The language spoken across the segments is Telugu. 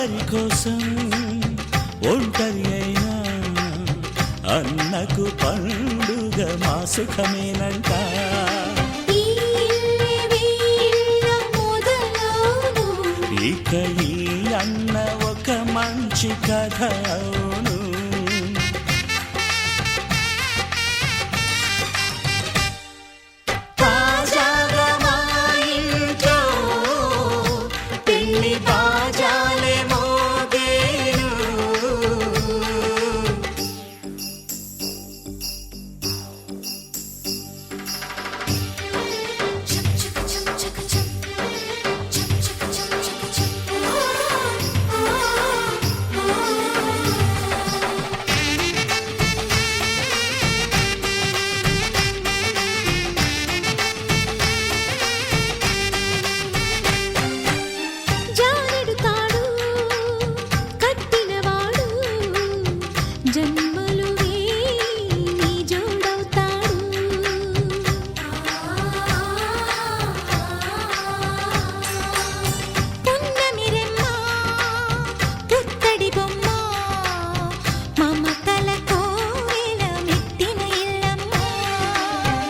అందరి కోసం ఒంటరి అయినా అన్నకు పండుగ మా సుఖమేనంట. ఇక ఈ అన్న ఒక మంచి కథ అవును. తాజాగా మా ఇంట్లో పెళ్లి బాజాలే మోగేను.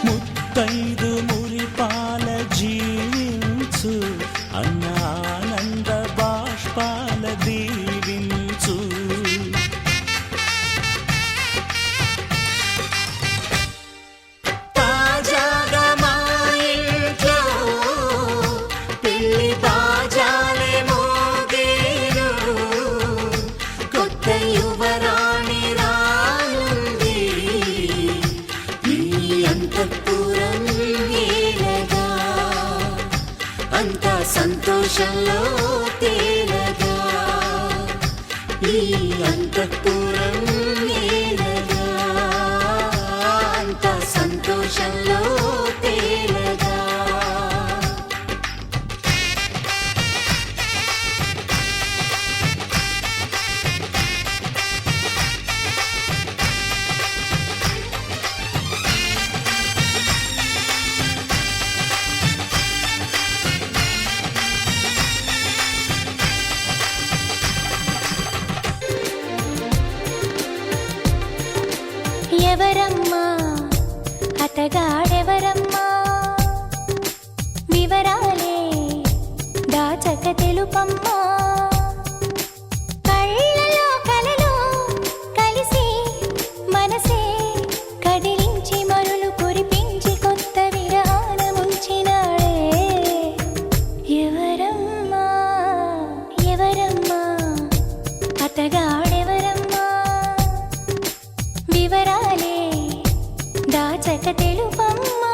ముత్తైదు మురిపాల జీవించు అన్న ఆనంద బాష్పాల దీవించు. తాజాగా మా ఇంట్లో పెళ్లి బాజాలే మోగేను. కొత్త యువరాణి రానుంది ఈ అంతఃపురం ఏలగా. అంతా సంతోషంలో తేలగా ఈ అంతఃపురం ఏలగా. అంతా సంతోషంలో తేలగా. ఎవరమ్మా అతగాడెవరమ్మా, వివరాలే దాచక తెలుపమ్మా. కళ్ళలో కలలో కలిసి మనసే కదిలించి మరులు కురిపించి కొత్త విరాన ముంచినాడే. ఎవరమ్మా ఎవరమ్మా అతగాడెవరమ్మా, వివరాలే దాచక తెలుపమ్మా.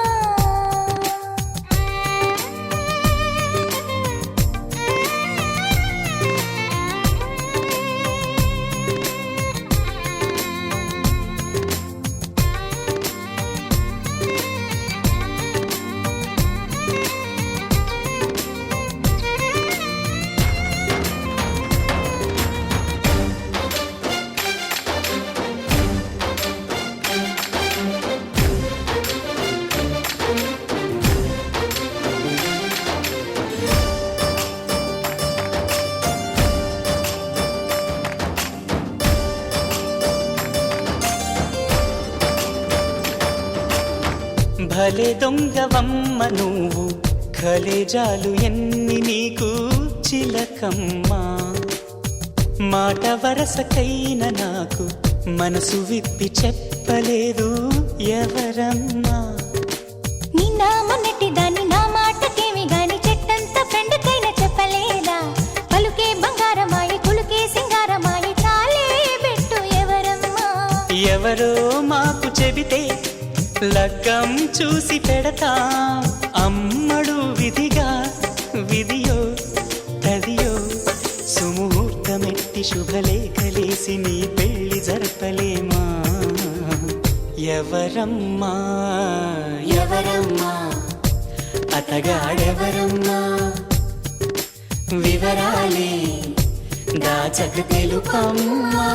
భలే దొంగవమ్మ నువ్వు, ఖలేజాలు ఎన్ని నీకు చిలకమ్మా. మాట వరసకైన నాకు మనసు విప్పి చెప్పలేదు ఎవరమ్మా. నిన్న మొన్నటి దాన్ని నా మాటకేమి గాని చెట్టంత ఫ్రెండ్కైనా చెప్పలేదా. పలుకే బంగారమాయి కులుకే సింగారమాయి చాలే బెట్టు ఎవరమ్మా. ఎవరో మాకు చెబితే లగ్గం చూసి పెడతా. అమ్మడు విధిగా విధియో తదియో సుముహూర్తమెట్టి శుభలేఖలేసి నీ పెళ్లి జరపలేమా. ఎవరమ్మా ఎవరమ్మా అతగాడెవరమ్మా, వివరాలే దాచక తెలుపమ్మా.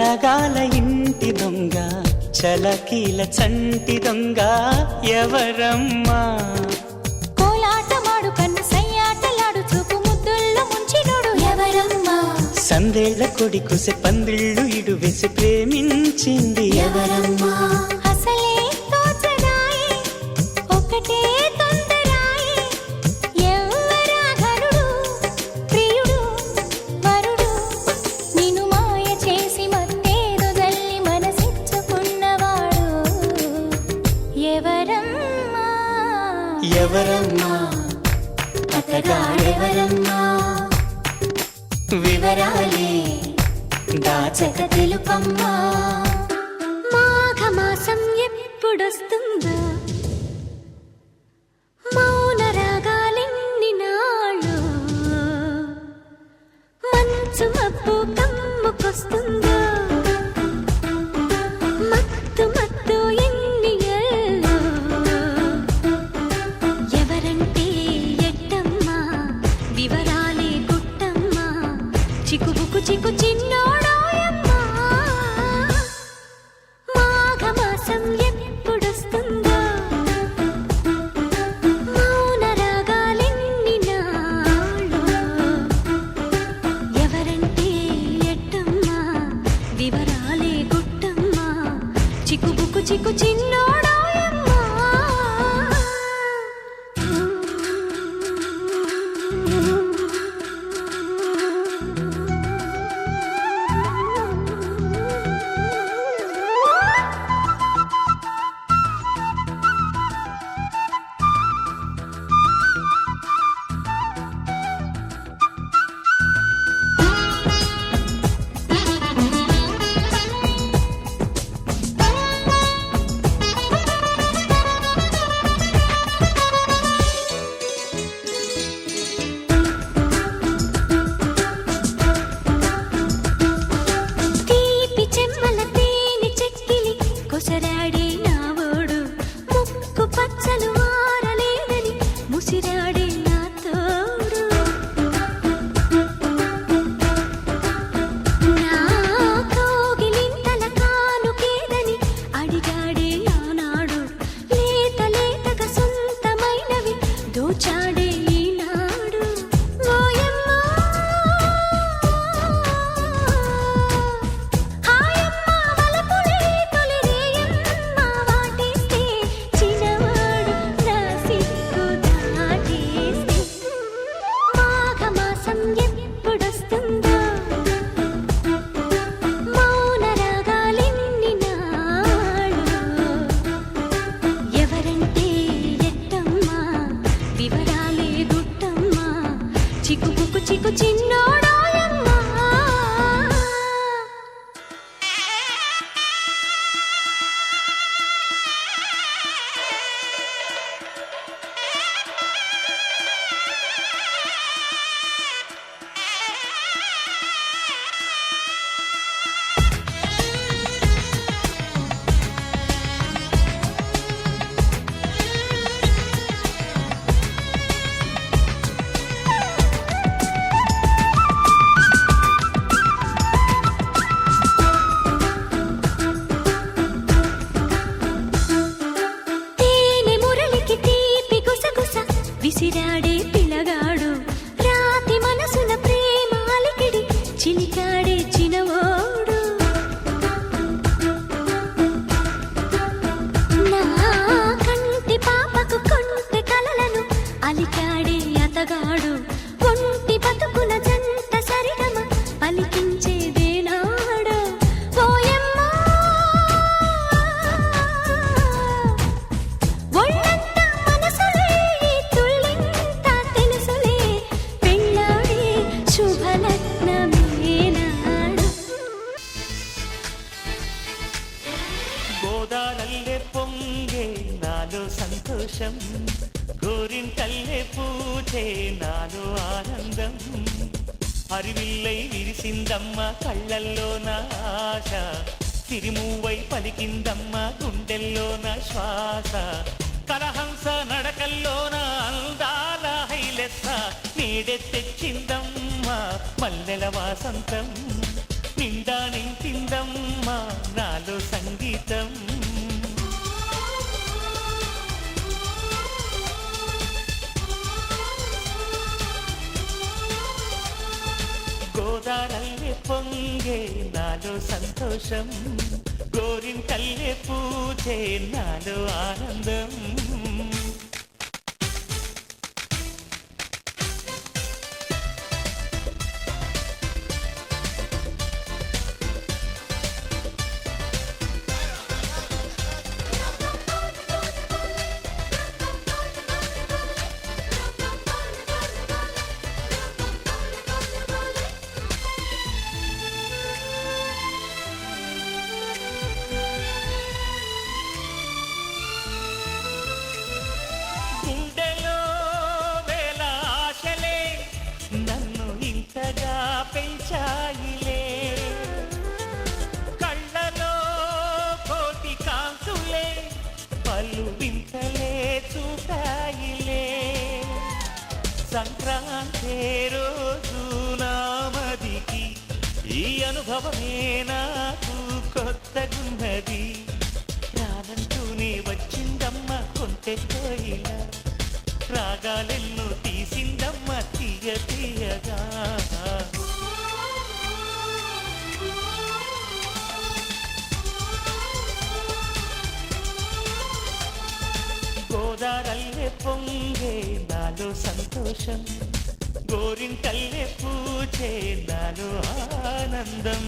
సరగాల ఇంటి దొంగ చలకీల చంటి దొంగ ఎవరమ్మా? కోలాటమాడు కన్ను సయ్యాటలాడు చూపు ముద్దుల్లో ముంచినోడు ఎవరమ్మా? సందేళ్ల కొడి కుసె పందిళ్ళు ఇడు వేసి ప్రేమించింది ఎవరమ్మా? అసలే తోచదాయి ఒకటే తొందరాయి ఎవరా ఘనుడు ప్రియుడు వరుడు నిన్ను మాయ చేసి మత్తేదో జల్లి మనసిచ్చుకున్నవాడు ఎవరమ్మా? ఎవరమ్మా అతగాడెవరమ్మా? వివరాలే దాచక తెలుపమ్మా. మాఘమాసం ఎప్పుడొస్తుందో మౌన రాగాలెన్ని నాళ్ళు మంచు మబ్బు కమ్ముకొస్తుందో మత్తు మత్తు ఎన్ని ఏళ్ళు ఎవరంటే ఎట్టమ్మా వివరాలే గుట్టమ్మా చిక్కుబుకు చిక్కు చిన్నోడాయమ్మా. మాఘమాసం ఎప్పుడొస్తుందో మౌన రాగాలెన్ని నాళ్ళు ఎవరంటే ఎట్టమ్మా వివరాలే గుట్టమ్మా చిక్కుబుకు చిక్కు చిన్నోడాయమ్మా. తీపి చెమ్మల తేనె చెక్కిలి కొసరాడే నావోడు ముక్కు పచ్చలు వారలేదని ముసిరాడే నా తోడు నా కోగిలింతల కానుకేదని అడిగాడే ఆనాడు లేత లేతగా సొంతమైనవి దోచాడే ఈనాడు. ఓయమ్మా హాయమ్మ వలపులే తొలిరేయమ్మ వాటేస్తే చిన్నవాడు నా సిగ్గు దాటేస్తే. మాఘమాసం ఎప్పుడొస్తుందో మౌన రాగాలెన్ని నాళ్ళు ఎవరంటే ఎట్టమ్మా వివరాలే గుట్టమ్మా చిక్కుబుకు చిక్కు చిన్నోడాయమ్మా. తేనె మురళికి తీపి గుసగుస విసిరాడే పిల్లగాడు రాతి మనసున ప్రేమ అలికిడి చిలికాడే చినవోడు. నా కంటి పాపకు కొంటె కలలను అలికాడే అతగాడు కొంటి బతుకుల జంట సరిగమ పలికించేదేనాడు. ఓయమ్మా ఒళ్ళంతా మనసులే తుళ్ళింత తెలుసులే పెళ్ళాడే శుభలగ్నమేనాడు. గోదారల్లే పొంగే నాలో సంతోషం గోరింటల్లే పూచే నాలో ఆనందం హరివిల్లై విరిసిందమ్మ కళ్ళల్లో నా ఆశ సిరిమూవై పలికిందమ్మ గుండెల్లో నా శ్వాస కలహంస నడకల్లో నా అందాల హైలెస్స నీడే తెచ్చిందమ్మ మల్లెల వాసంతం నిండా నింపిందమ్మా నాలో సంగీతం. గోదారల్లే పొంగే నాలో సంతోషం, గోరింటల్లే పూజే నాలో ఆనందం. గుండెలో వేల ఆశలే నన్ను ఇంతగా పెంచాయిలే, కళ్ళలో కోటి కాంతులే పలు వింతలే చూపాయిలే. సంక్రాంతి రోజు నామదికి ఈ అనుభవమే నాకు కొత్తగున్నది. రానంటూనే వచ్చిందమ్మ కొంటె కోయిల, రాగాలెన్నో తీసిందమ్మ తీయ తీయగా. గోదారల్లే పొంగే నాలో సంతోషం, గోరింటల్లే పూజే నాలో ఆనందం.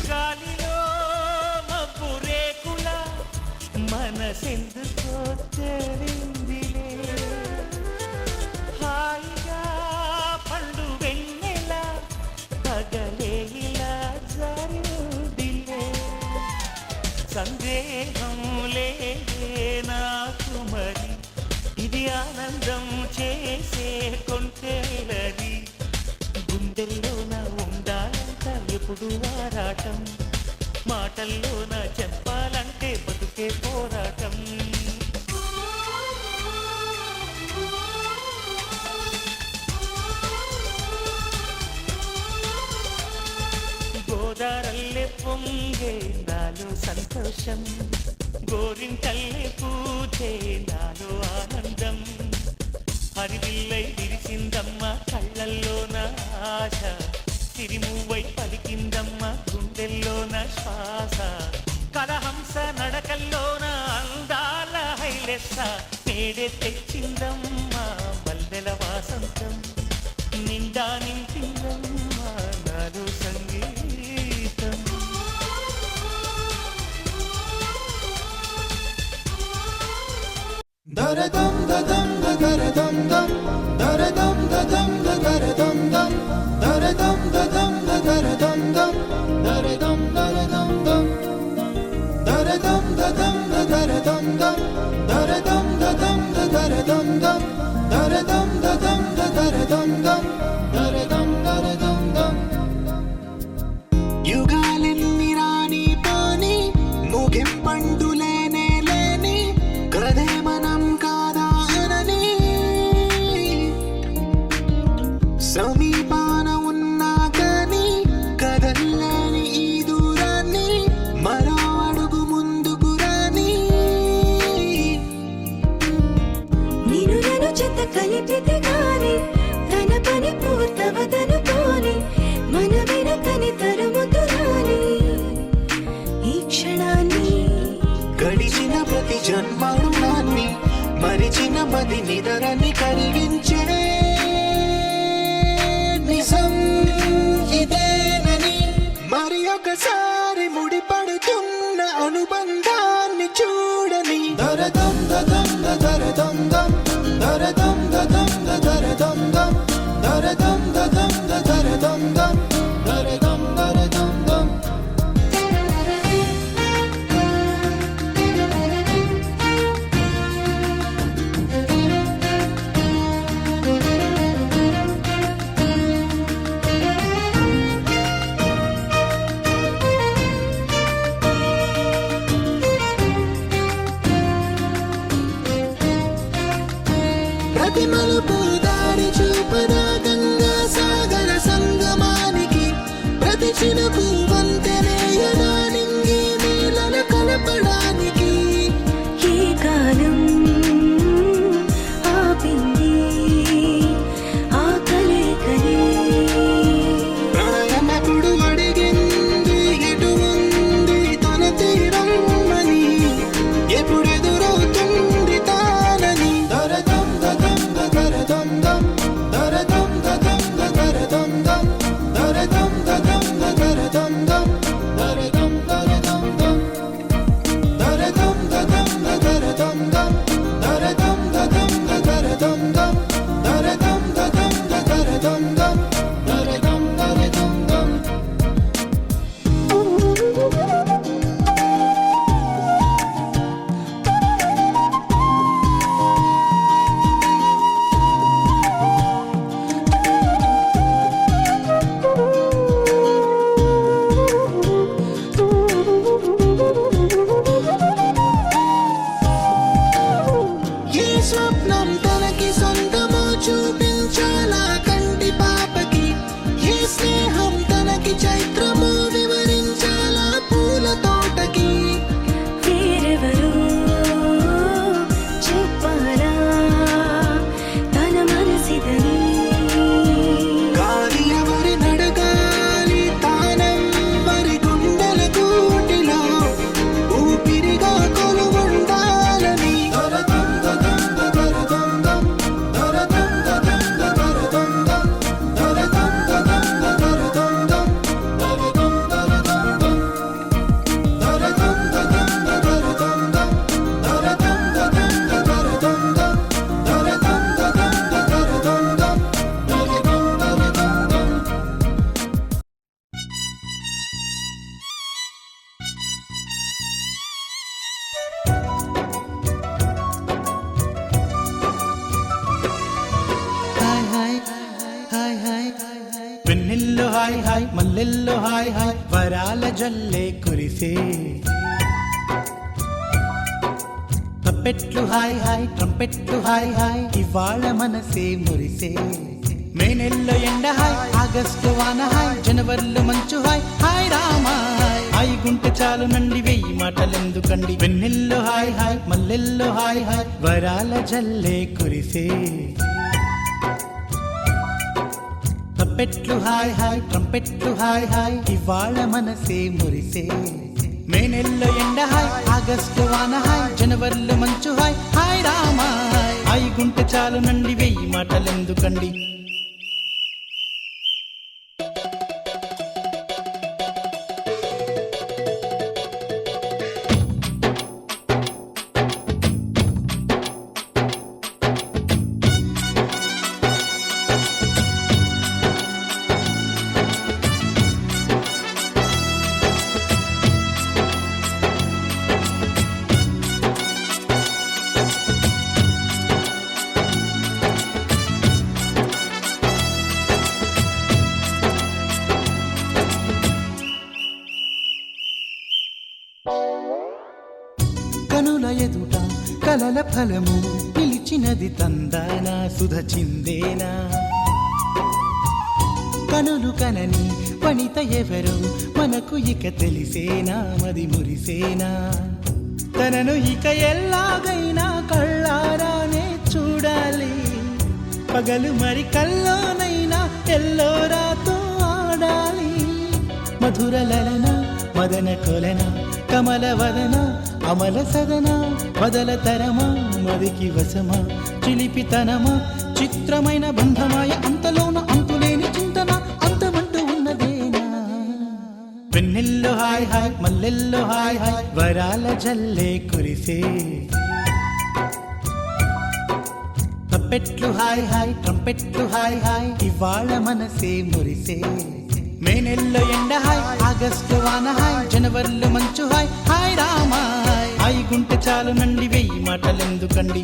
గాలిలో మబ్బు రేకుల మనసెందుకో తెలిందిలే, హాయిగా పండు వెన్నెల పగలే ఇలా జరిదిలే. సందేహం లేదే నాకు మరి, ఇది ఆనందం చేసే కొంటెలది. గుండెల్లోన ఉండాలంట ఎప్పుడు ఆరాటం, మాటల్లోన చెప్పాలంటే బతుకే పోరాటం. గోదారల్లే పొంగే నాలో సంతోషం, గోరింటల్లే పూజే నాలో ఆనందం. హరివిల్లై విరిసిందమ్మ కళ్ళల్లోన ఆశ, తిరిమువై పలికిందమ్మ గుండెల్లోన శ్వాస. కలహంస నడకల్లోన అందాల హైలెస్స, నేడే తెచ్చిందమ్మ మల్లెల వాసంతం. నిండా నింపిందమ్మ నాలో సంగీతం. దరదం దదం దరదం దం, దరదం దదం దరదం దం, దరదం దదం దరదం దం, దరదం దరదం దం, దరదం దదం దరదం దం, దరదం దదం దరదం దం, దరదం దదం దరదం దం, దరదం దరదం దం. యుగాలెన్ని రాని పాని ముగింపండులేనే లేని కదే మనం కాదా అనని, సమీపాన ఉన్నా కానీ కదల్లేని ఈ దూరాన్ని మరో అడుగు ముందుకు రాని. నిన్ను నన్ను చెత్త కలిపితే గాని తన పని పూర్తవదనుకోని, మన వెనకని తరుముతురాని ఈ క్షణాన్ని. గడిచిన ప్రతి జన్మరుణాన్ని మరిచిన మది నిదరని కరిగించే నిజం ఇదేనని, మరి ఒకసారి ముడిపడుతున్న అనుబంధాన్ని చూడని. దరదం దదం దరదం దం, దరదం దదం దరదం దం, దరదం దదం దరదం దం, దరదం దరదం దం. వెన్నెల్లో హాయ్ హాయ్ మల్లెల్లో హాయ్ హాయ్ వరాల జల్లే కురిసే తప్పెట్లు హాయ్ హాయ్ ట్రంపెట్లు హాయ్ హాయ్ ఇవాళ మనసే మురిసే మే నెలలో ఎండ హాయ్ ఆగస్టు వాన హాయ్ జనవరిలో మంచు హాయ్ హాయ్ రామా హాయ్ గుంటె చాలు నండి వెయ్యి మాటలెందుకండి వెన్నెల్లో హాయ్ హాయ్ మల్లెల్లో హాయ్ హాయ్ వరాల జల్లే కురిసే తప్పెట్లు హాయ్ హాయ్ ట్రంపెట్లు హాయ్ హాయ్ ఇవాళ మనసే మురిసే మే నెలలో ఎండ హాయ్ ఆగస్టు వాన హాయ్ జనవరిలో మంచు హాయ్ హాయ్ రామా హాయ్ గుంటె చాలు నండి వెయ్యి మాటలెందుకండి కనుల ఎదుట కలల ఫలము పిలిచినది తందానా సుధ చిందేనా కనులు కనని వనిత ఎవరు మనకు ఇక తెలిసేనా మది మురిసేనా తనను ఇక ఎల్లాగైనా కళ్ళారానే చూడాలి పగలు మరి కల్లోనైనా ఎల్లోరాతో ఆడాలి మధుర లలన మదన కొలన కమల వదన అమల సదన బదల తరమా మదికి వశమా చిలిపితనమా చిత్రమైన బంధమాయ అంతలోన అంతులేని చింతన అంతమంటూ ఉన్నదేనా వెన్నెల్లో హాయ్ హాయ్ మల్లెల్లో హాయ్ హాయ్ వరాల జల్లే కురిసే తప్పెట్లు హాయ్ హాయ్ ట్రంపెట్లు హాయ్ హాయ్ ఇవాళ మనసే మురిసే మే నెలలో ఎండ హాయ్ ఆగస్టు వాన హాయ్ జనవరిలో మంచు హాయ్ హాయ్ రామా హాయ్ గుంటె చాలు నండి వెయ్యి మాటలెందుకండి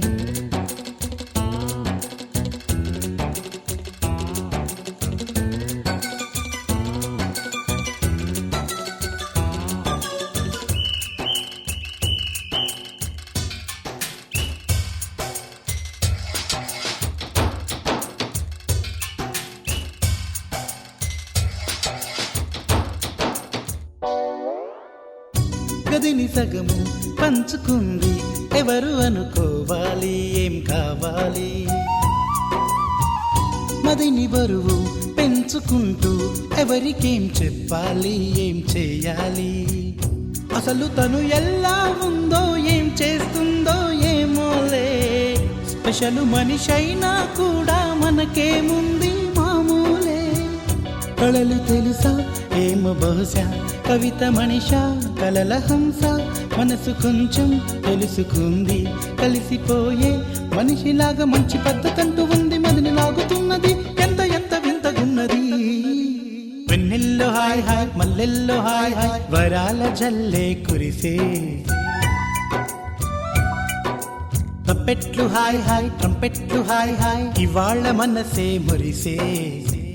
గదిని సగము పంచుకుంది ఎవరు అనుకోవాలి ఏం కావాలి మదిని బరువు పెంచుకుంటూ ఎవరికేం చెప్పాలి ఏం చేయాలి అసలు తను ఎలా ఉందో ఏం చేస్తుందో ఏమోలే స్పెషల్ మనిషైనా కూడా మనకేముంది మామూలే కళలు తెలుసా ఏమో బహుశా కవిత మనిషా కలల హంస మనసు కొంచెం తెలుసుకుంది కలిసిపోయే మనిషిలాగా మంచి పద్ధతంటూ ఉంది మదిని లాగుతున్నది ఎంత ఎంత వింతగున్నది వెన్నెల్లో హాయ్ హాయ్ మల్లెల్లో హాయ్ హాయ్ వరాల జల్లే కురిసే తప్పెట్లు హాయ్ హాయ్ ట్రంపెట్లు హాయ్ హాయ్ ఇవాళ మనసే మురిసే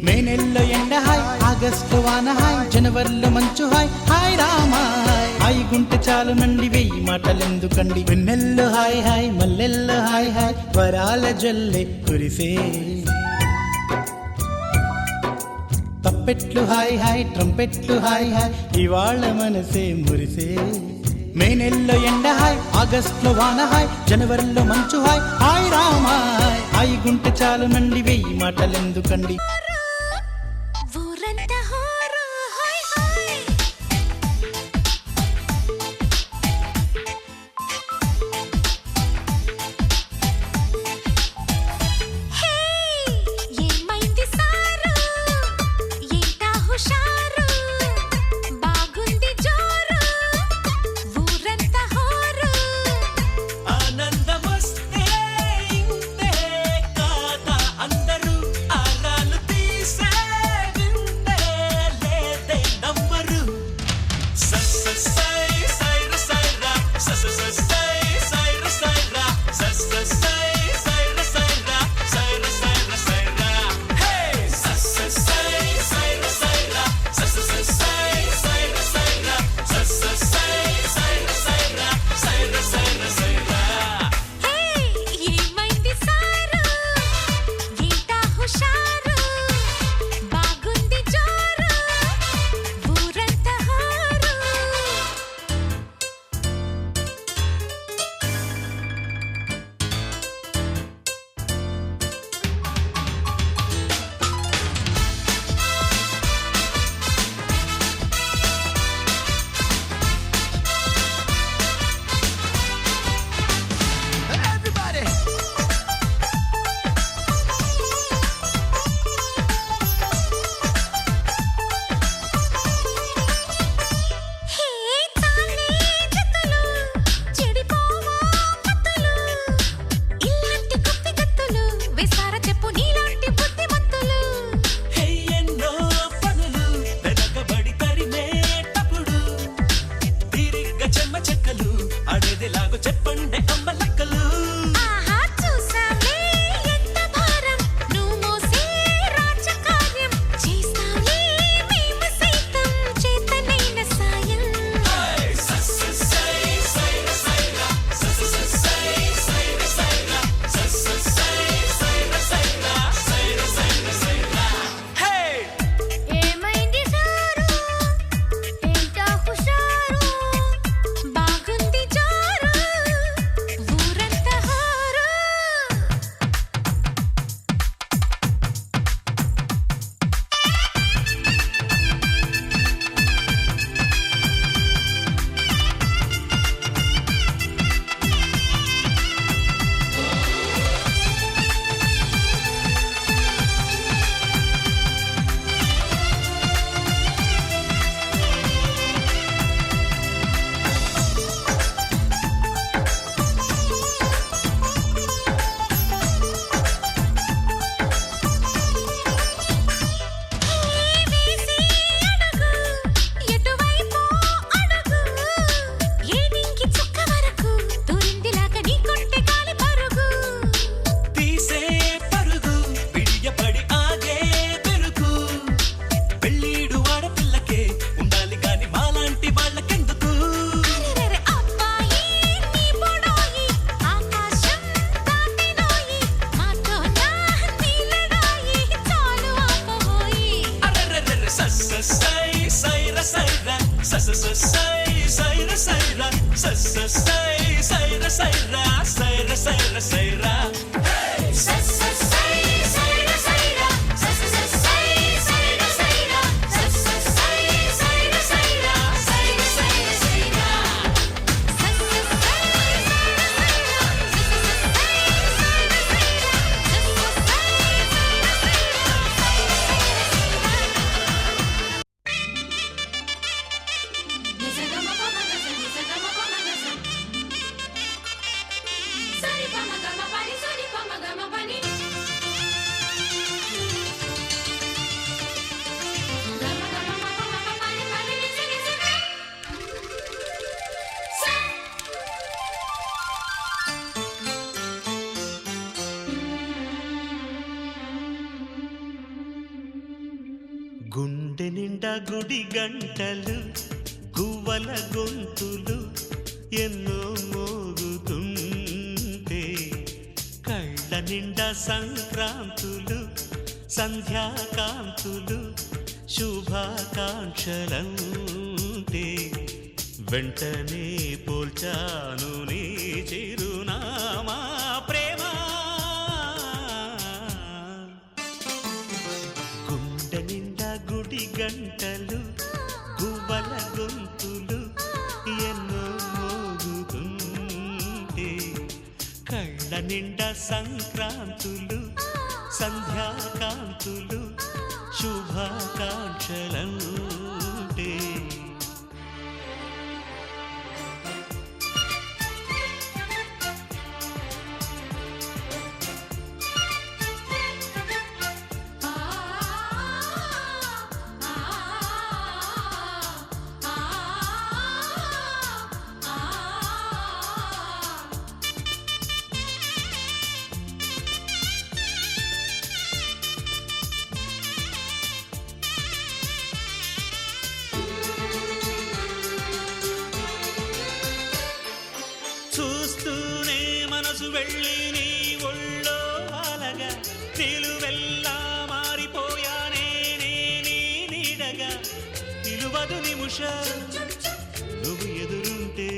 మే నెలలో ఎండ హాయ్ ఆగస్టు వాన హాయ్ జనవరిలో మంచు హాయ్ హాయ్ రామా హాయ్ గుంటె చాలు నండి వెయ్యి మాటలెందుకండి వెన్నెల్లో హాయ్ హాయ్ మల్లెల్లో హాయ్ హాయ్ వరాల జల్లే కురిసే తప్పెట్లు హాయ్ హాయ్ ట్రంపెట్లు హాయ్ హాయ్ ఇవాళ మనసే మురిసే మే నెలలో ఎండ హాయ్ ఆగస్టులో వాన హాయ్ జనవరిలో మంచు హాయ్ హాయ్ రామా హాయ్ గుంటె చాలు నండి వెయ్యి మాటలెందుకండి ఊరంతా హోరు హాయ్ హాయ్ హే ఏమైంది సారు ఏంటా హుషారు బాగుంది జోరు ఊరంతా హోరు ఆనందమొస్తే ఇంతే కాదా అందరూ ఆరాలు తీసే వింతే గుండె నిండా గుడి గంటలు గువ్వల గొంతులు ఎన్నో మోగుతుంటే కళ్ళ నిండా సంక్రాంతులు సంధ్యాకాంతులు శుభాకాంక్షలంటే వెంటనే పోల్చాను నీ చిరునామా ప్రేమ గుండె నిండా గుడి గంటలు గువ్వల గొంతులు ఎన్నో మోగుతుంటే కళ్ళ నిండా సంక్రాంతులు సంధ్యాకాంతులు శుభాకాంక్షలంటే చూస్తూనే మనసు వెళ్ళి నీ ఒళ్ళో అలగా నిలువెల్లా మారిపోయానే నీ నీడగా నిలువదు నిమిషం నువ్వు ఎదురుంటే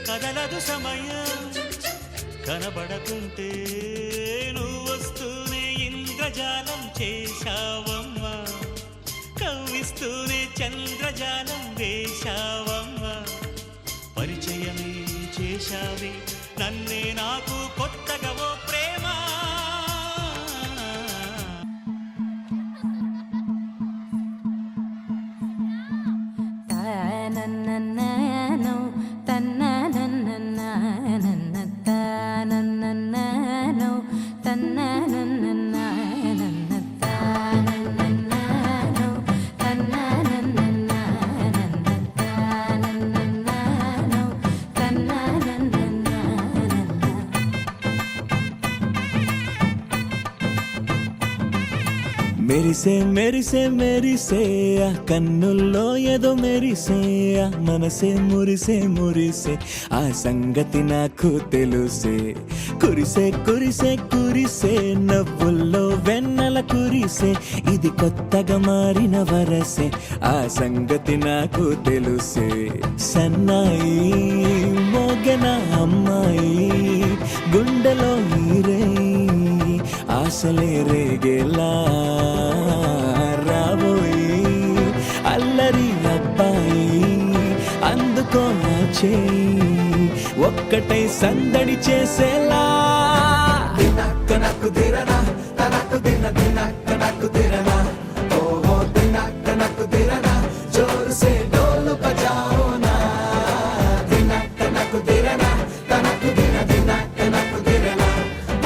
కదలదు సమయం కనబడకుంటే నువ్వు వస్తూనే ఇంద్రజాలం చేశావమ్మా కవ్విస్తూనే చంద్రజాలం వేశావమ్మా పరిచయమే చేశావే నన్నే నాకు కొత్తగా ఓ ప్రేమ తనననననో తనననననన తనననననో తనననననన తనననననో తనననననన మెరిసే మెరిసే మెరిసే ఆ కన్నుల్లో ఏదో మెరిసే ఆ మనసే మురిసే మురిసే ఆ సంగతి నాకు తెలుసే కురిసే కురిసే కురిసే నవ్వుల్లో వెన్నెల కురిసే ఇది కొత్తగా మారిన వరసే ఆ సంగతి నాకు తెలుసే సన్నాయి మోగన అమ్మాయి గుండెలో ఈరే ఆశలే రేగేలా రాబోయి అల్లరి అబ్బాయి అందుకో నా చేయి ఒక్కటై సందడి చేసేలా దినక్క నాకు దిరనా తనకు దిన దినక్క నాకు దిరనా ఓహో దినక్క నాకు దిరనా జోరు సే డోలు బజాओ నా దినక్క నాకు దిరనా తనకు దిన దినక్క నాకు దిరనా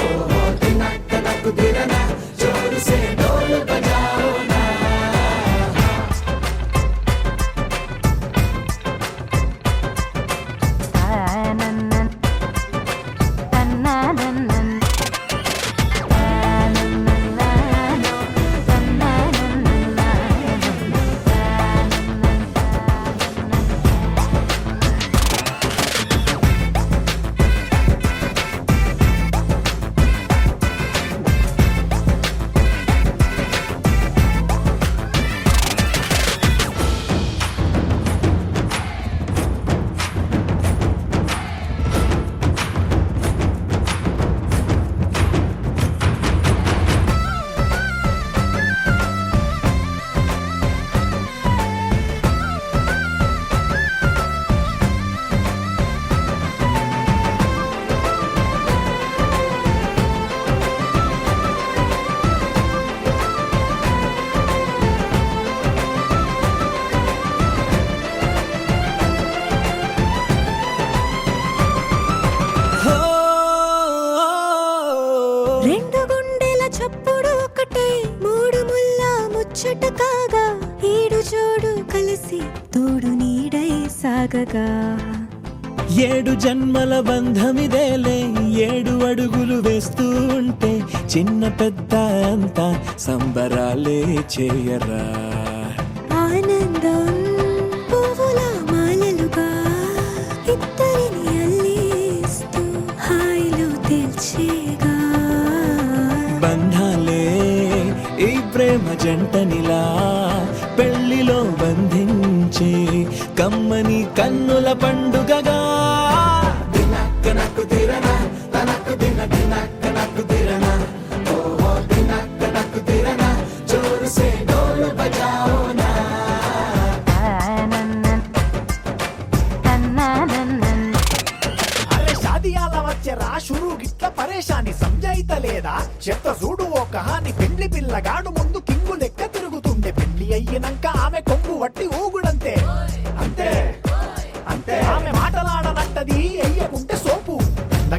ఓహో దినక్క నాకు దిరనా జోరు సే డోలు బజాओ నా తనననననో కలిసి తోడు నీడై సాగగా 7 జన్మల బంధమిదేలే 7 అడుగులు వేస్తూ ఉంటే చిన్న పెద్ద అంతా సంబరాలే చేయరా ఆనందం పువ్వుల మాలలుగా ఇద్దరిని అల్లిస్తూ హాయిలో తెల్చేగా బంధాలే ఈ ప్రేమ జంటనిలా పెళ్లిలో బంధించే కమ్మని కన్నుల పండుగగా దినక్కనకు తిరనా తనకు దిన దినక్కనకు తిరనా ఓహో దినక్కనకు తిరనా జోరు సే డోలు బజాओ నా అరే షాదియాల వచ్చెరా షురు గిట్ల పరేషాని సంజాయితలేదా చెత్త చూడు ఓ కహాని పెండ్లి పిల్లగాడు ముందు కింగు లెక్క తిరుగుతుండే పెళ్లి అయ్యినంక ఆమె కొంగు వట్టి ఊగుడంతే అంతే అంతే ఆమె మాటలాడనంటది అయ్యకుంటే సోపు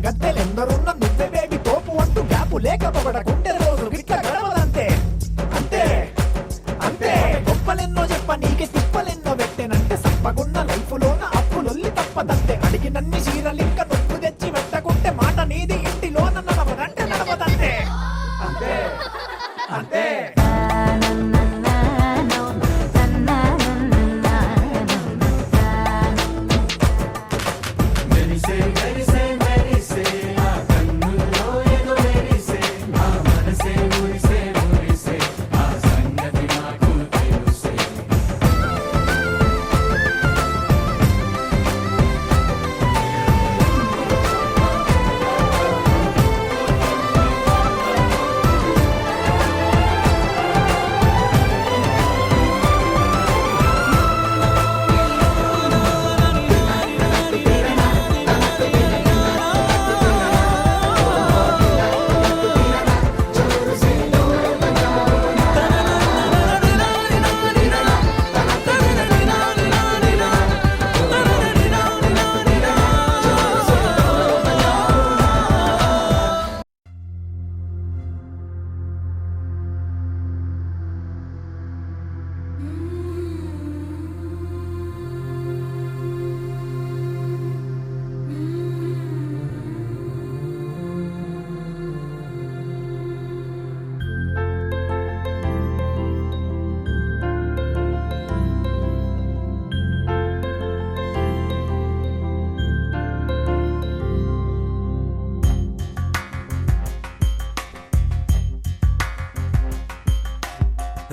గద్దెలెందరున్న నువ్వే బేబీ తోపు అంటూ గ్యాపు లేకపోవడకుంటే రోజు గిట్ల గడవదంతే అంతే అంతే గొప్పలెన్నో చెప్ప నీకే తిప్పలెన్నో పెట్టెనంటే సప్పగున్న లైఫ్ లోన అప్పులొల్లి తప్పదంతే అడిగినన్ని చీరలింక నువ్వు తెచ్చి పెట్టకుంటే మాట నీది ఇంటిలోన నడవదంటే నడవదంతే అంతే అంతే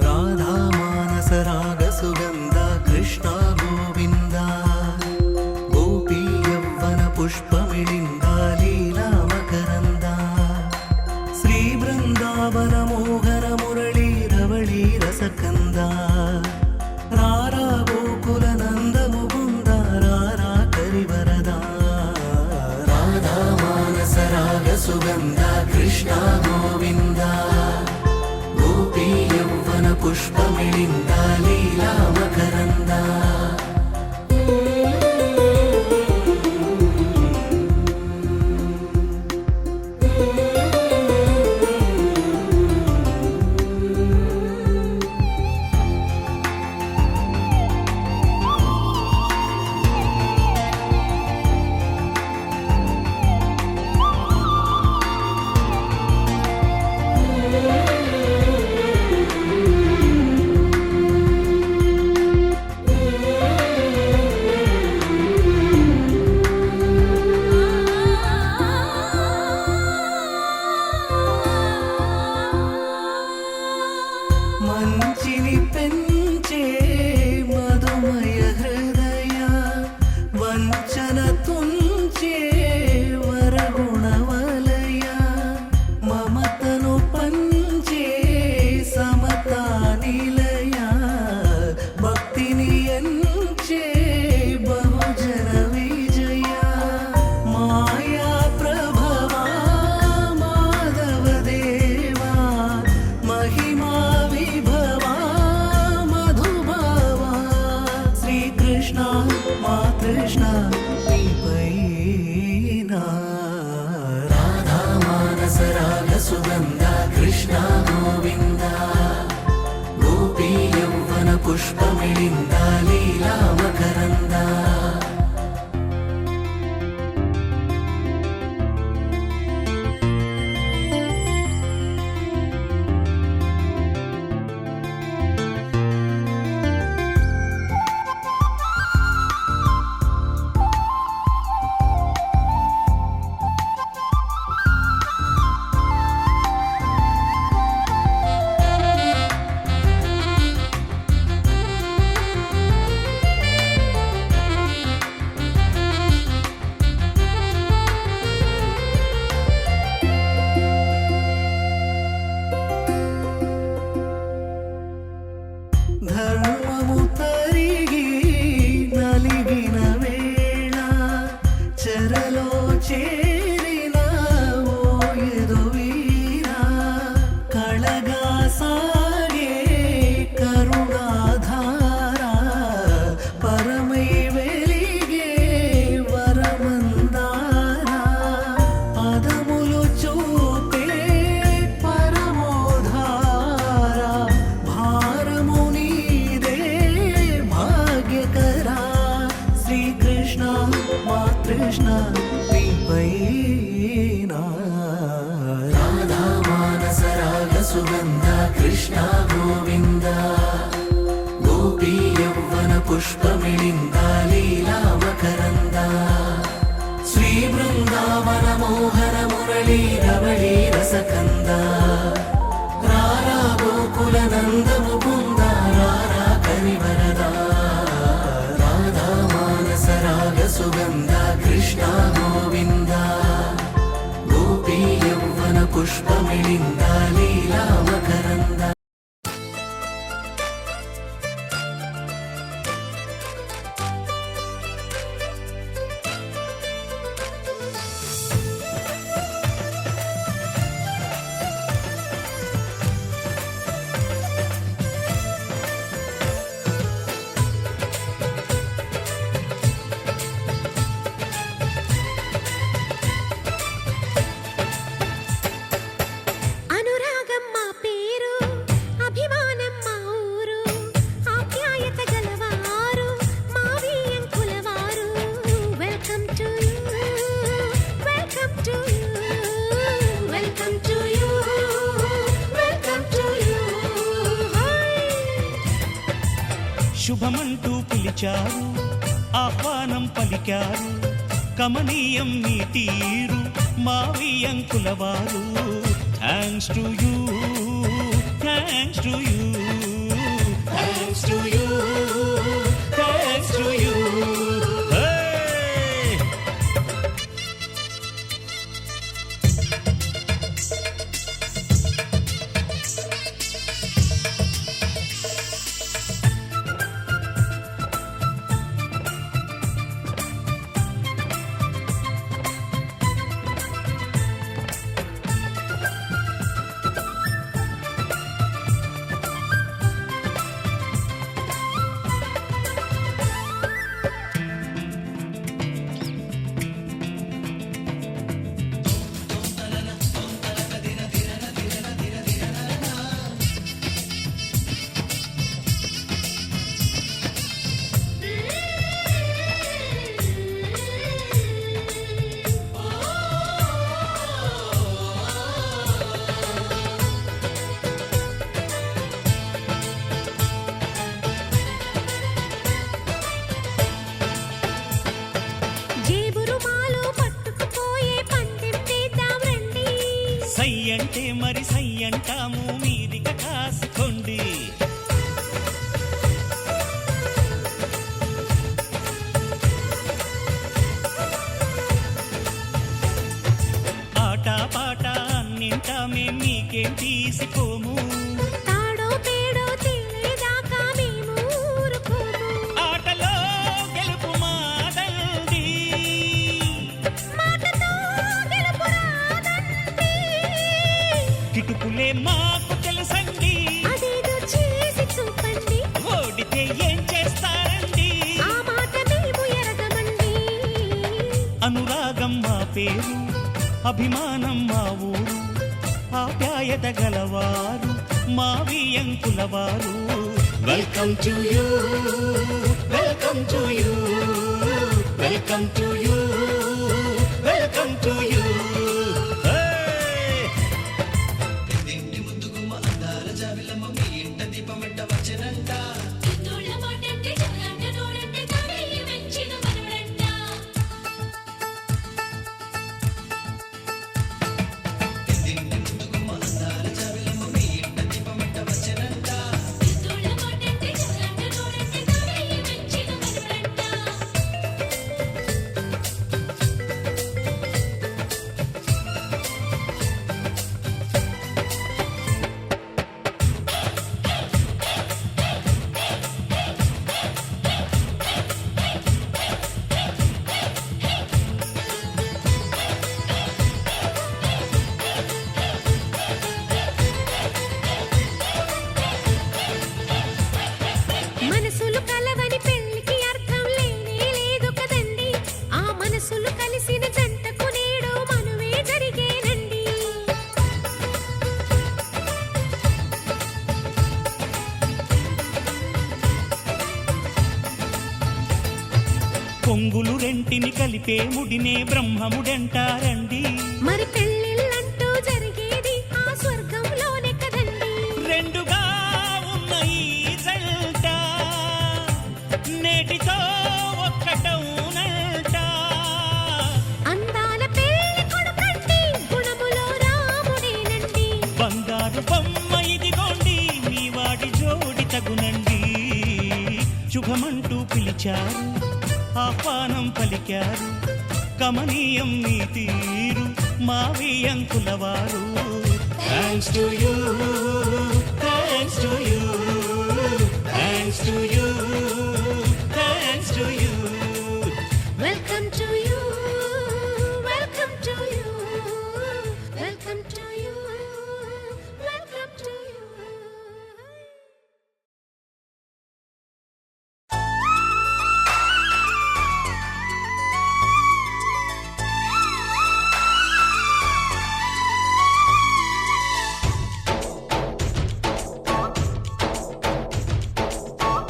రాధా మానస రాగ సుగంధ కృష్ణ గోవింద గోపీ యవ్వన పుష్పమిళింద లీలా మకరంద శ్రీ బృందావన మోహన మురళీ రవళీ రసకంద రారా గోకుల నంద ముకుంద రారా కరివరద రాధా మానస రాగ సుగంధ కృష్ణ గోవింద గోపీ యవ్వన పుష్పమిళింద లీలా మకరంద మంచిని పెంచే మధుమయ హృదయ వంచన తుంచే వరగుణవలయ మమతను పంచే సమతా నిలయ భక్తిని ఎంచే బహుజన విజయ మాయా ప్రభవా మాధవ దేవా మహిమా విభవా మధుభావా శ్రీకృష్ణ మా కృష్ణ నీపైనా రాధా మానస రాగ సుగంధ కృష్ణ గోవింద గోపీ యవ్వన పుష్పమిళింద లీలా మకరంద ధర్మము తరిగి నలిగిన వేళ చెరలో చేరిన ఓ ఎదువీర కళగా సాగే కరుణాధార పరమై వెలిగే వరమందార పదములు చూపే పరమోధార భారము నీదే భాగ్యకరా శ్రీకృష్ణ మా కృష్ణ నీపైన రాధా మానస రాగ సుగంధ కృష్ణ గోవింద గోపీ యౌవన పుష్పమిళింద లీలా మకరంద శ్రీ బృందావన మోహన మురళీ రవళీ రసకంద రారా గోకుల నంద ముకుంద రారా కరివరద రాధా మానస రాగ సుగంధ కృష్ణ గోవింద గోపీ యౌవన పుష్పమిళింద లీలా మకరంద అనురాగం మా పేరు అభిమానం మా ఊరు ఆప్యాయత గలవారు మా వియంకులవారు welcome to you welcome to you welcome to you welcome to you శుభమంటూ పిలిచారు ఆహ్వానం పలికారు కమనీయం నీ తీరు మా వియంకులవారు thanks to you thanks to you thanks to you thanks to you అంటే మరి సై అంటాము మీదిక కాసుకోండి. ఆట పాట అన్నింటా మేం మీకేం తీసుకోము. తాడో పేడో తెలియదాకా మేము ఊరుకోము. ఆటలో గెలుపు మాదండి, మాటతో గెలుపు రాదండి. కిటుకులే మాకు తెలుసండి, అదేదో చేసి చూపండి. ఓడితే ఏం చేస్తారండి? ఆ మాట మేము ఎరగమండి. అనురాగం మా పేరు, అభిమానం మా ఊరు, ఆప్యాయత గలవారు మా వియంకులవారు. Welcome to you, welcome to you, welcome to you, welcome to you. మనసులు కలవని పెళ్లికి అర్థం లేనే లేదు కదండి. ఆ మనసులు కలిసిన జంటకు నేడు మనువే జరిగేనండి. పొంగులు రెంటిని కలిపే ముడినే బ్రహ్మముడంటారండి. మరి పెళ్ళిళ్ళంటూ జరిగేది ఆ స్వర్గంలోనే కదండి. రెండుగా ఉన్న ఈ జంట నేటితో ఒక్కటవునంట. అందాల పెళ్లి కొడుకండి, గుణములో రాముడేనండి. బంగారు బొమ్మ ఇదిగోండి, మీ వాడి జోడి తగునండి. శుభమంటూ పిలిచారు, ఆహ్వానం పలికారు, కమనీయం మీ తీరు మావి అంకులవారు. Thanks to you, thanks to you, thanks to you, thanks to you. Welcome to you, welcome to you, welcome to you, welcome to you.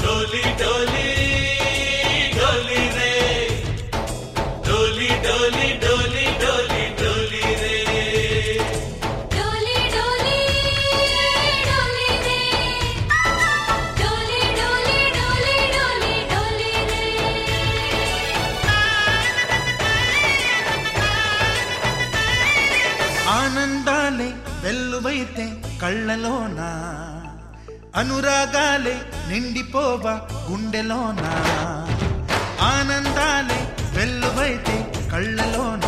डोली डोली डोली रे, डोली डोली डोली डोली डोली रे. డోలీ డోలీ డోలీ రే, డోలీ డోలీ డోలీ డోలీ డోలీ రే. ఆనందాలే వెల్లువైతే కళ్ళలోన, అనురాగాలే నిండిపోవా గుండెలోన. ఆనందాలే వెల్లువైతే కళ్ళలోన,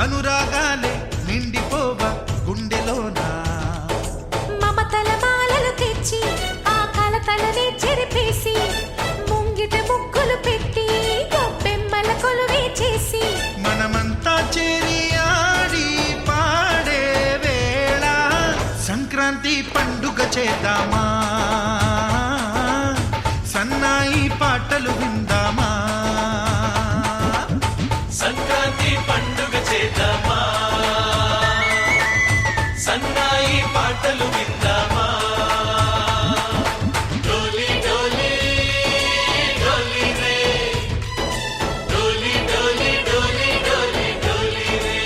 అనురాగాలే నిండిపోవా గుండెలోన. మమతల మాలలు తెచ్చి ఆ కలతలనే చెరిపేసి, ముంగిట ముగ్గులు పెట్టి గొప్పెమ్మల కొలువే చేసి, మనమంతా చేరి ఆడి పాడే వేళ సంక్రాంతి పండుగ చేద్దామా, సన్నాయి పాటలు విందామా. సంక్రాంతి పండుగ చేద్దామా, సన్నాయి పాటలు విందామా. డోలి డోలి డోలి రే, డోలి డోలి డోలి డోలి డోలి రే.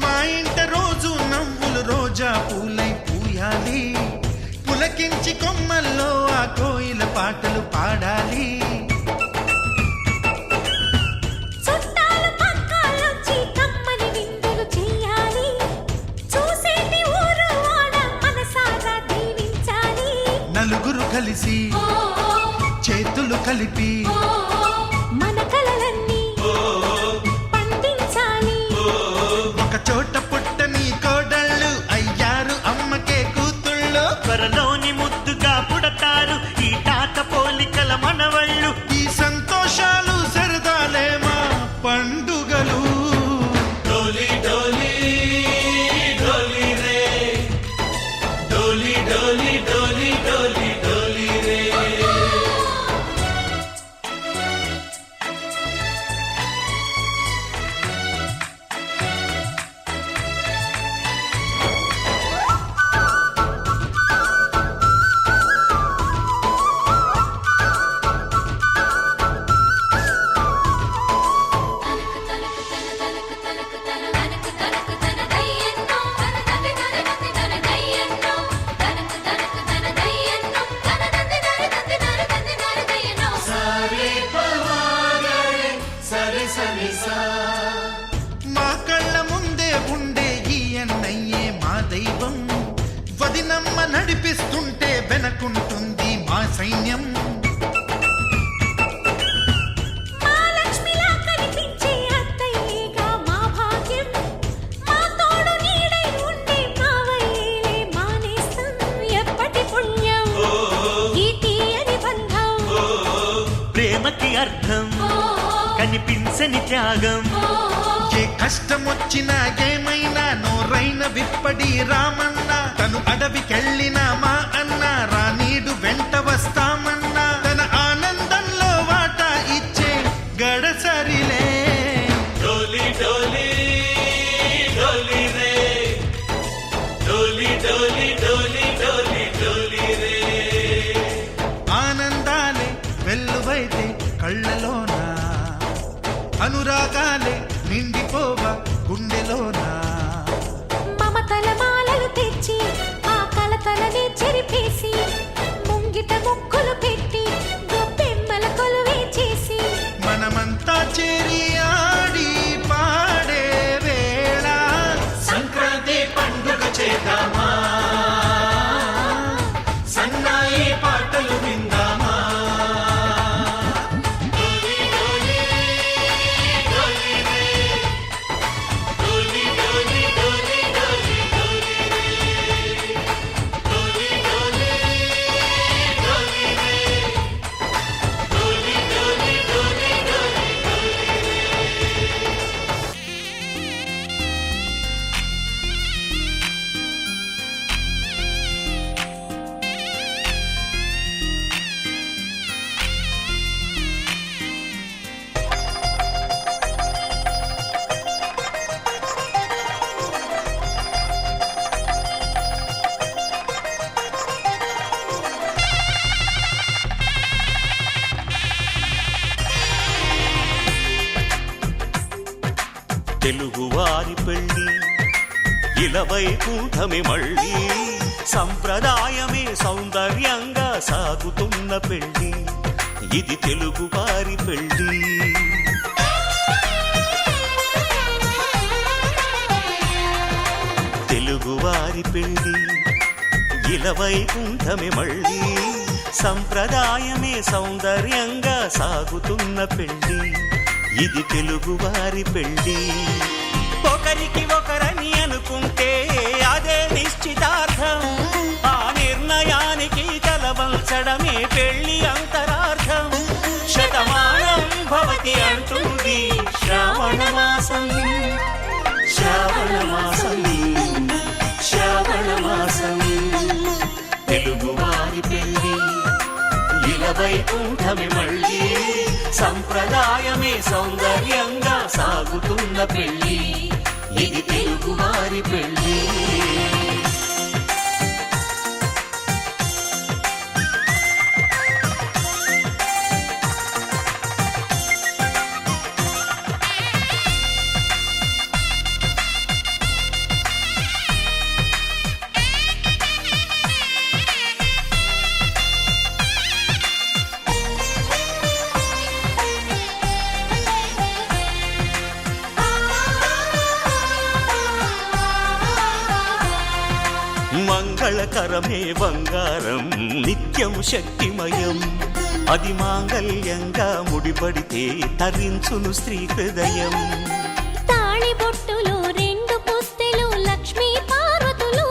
మా ఇంట రోజు నవ్వులు రోజా పూలై పూయాలి, పులకించి కొమ్మల్లో ఆ కోయిల పాటలు పాడాలి. చుట్టాలు పక్కాలొచ్చి కమ్మని విందులు చెయ్యాలి. చూసేటి ఊరు వాడ మనసారా దీవించాలి. నలుగురు కలిసి చేతులు కలిపి మన కలలన్నీ పందిరి చేసని త్యాగం. ఏ కష్టం వచ్చినా ఏమైనా నోరైన విప్పడి రామన్నా, తను అడవికెళ్ళినా మా అన్న రానీడు వెంట వస్తామన్నా, తన ఆనందంలో వాటా ఇచ్చే గడసరిలే. డోలి డోలి డోలి రే, డోలి డోలి డోలి డోలి డోలి రే. ఆనందాలే వెల్లువైతే కళ్ళలోనా, అనురాగాలే నిండిపోవా గుండెలోనా. మమతల మాలలు తెచ్చి ఆ కలతలని చెరిపేసి, ముంగిట ముక్కులు పెట్టి గొప్పెమ్మల కొలువే చేసి, మనమంతా చేరి ఆడి పాడే వేళ సంక్రాంతి పండుగ చేద్దామా, సన్నాయి పాటలు విందామా. డోలి డోలి డోలి రే, డోలి డోలి డోలి డోలి డోలి రే, డోలి డోలి డోలి రే, డోలి డోలి డోలి డోలి డోలి రే. తెలుగువారి పెళ్ళి ఇలవైకుంఠమే మళ్ళీ, సంప్రదాయమే సౌందర్యంగా సాగుతున్న పెళ్ళి, ఇది తెలుగువారి పెళ్ళి. తెలుగువారి పెళ్ళి ఇలవైకుంఠమే మళ్ళీ, సంప్రదాయమే సౌందర్యంగా సాగుతున్న పెళ్ళి, ఇది తెలుగువారి పెళ్ళి. ఒకరికి ఒకరని అనుకుంటే అదే నిశ్చితార్థం, ఆ నిర్ణయానికి తలవంచడమే పెళ్లి అంతరార్థం. శతమానం భవతి అంటుంది శ్రావణ మాసం, శ్రావణ మాసం, శ్రావణ మాసం. తెలుగువారి పెళ్ళి ఇలవైకుంఠమే మళ్ళీ, సంప్రదాయమే సౌందర్యంగా సాగుతున్న పెళ్ళి, ఇది తెలుగువారి పెళ్ళి. మంగళకరమే బంగారం నిత్యం శక్తిమయం, అది మాంగళ్యంగా ముడిపడితే తరించును స్త్రీ హృదయం. తాళి బొట్టులో రెండు పుస్తెలు లక్ష్మీ పార్వతులు,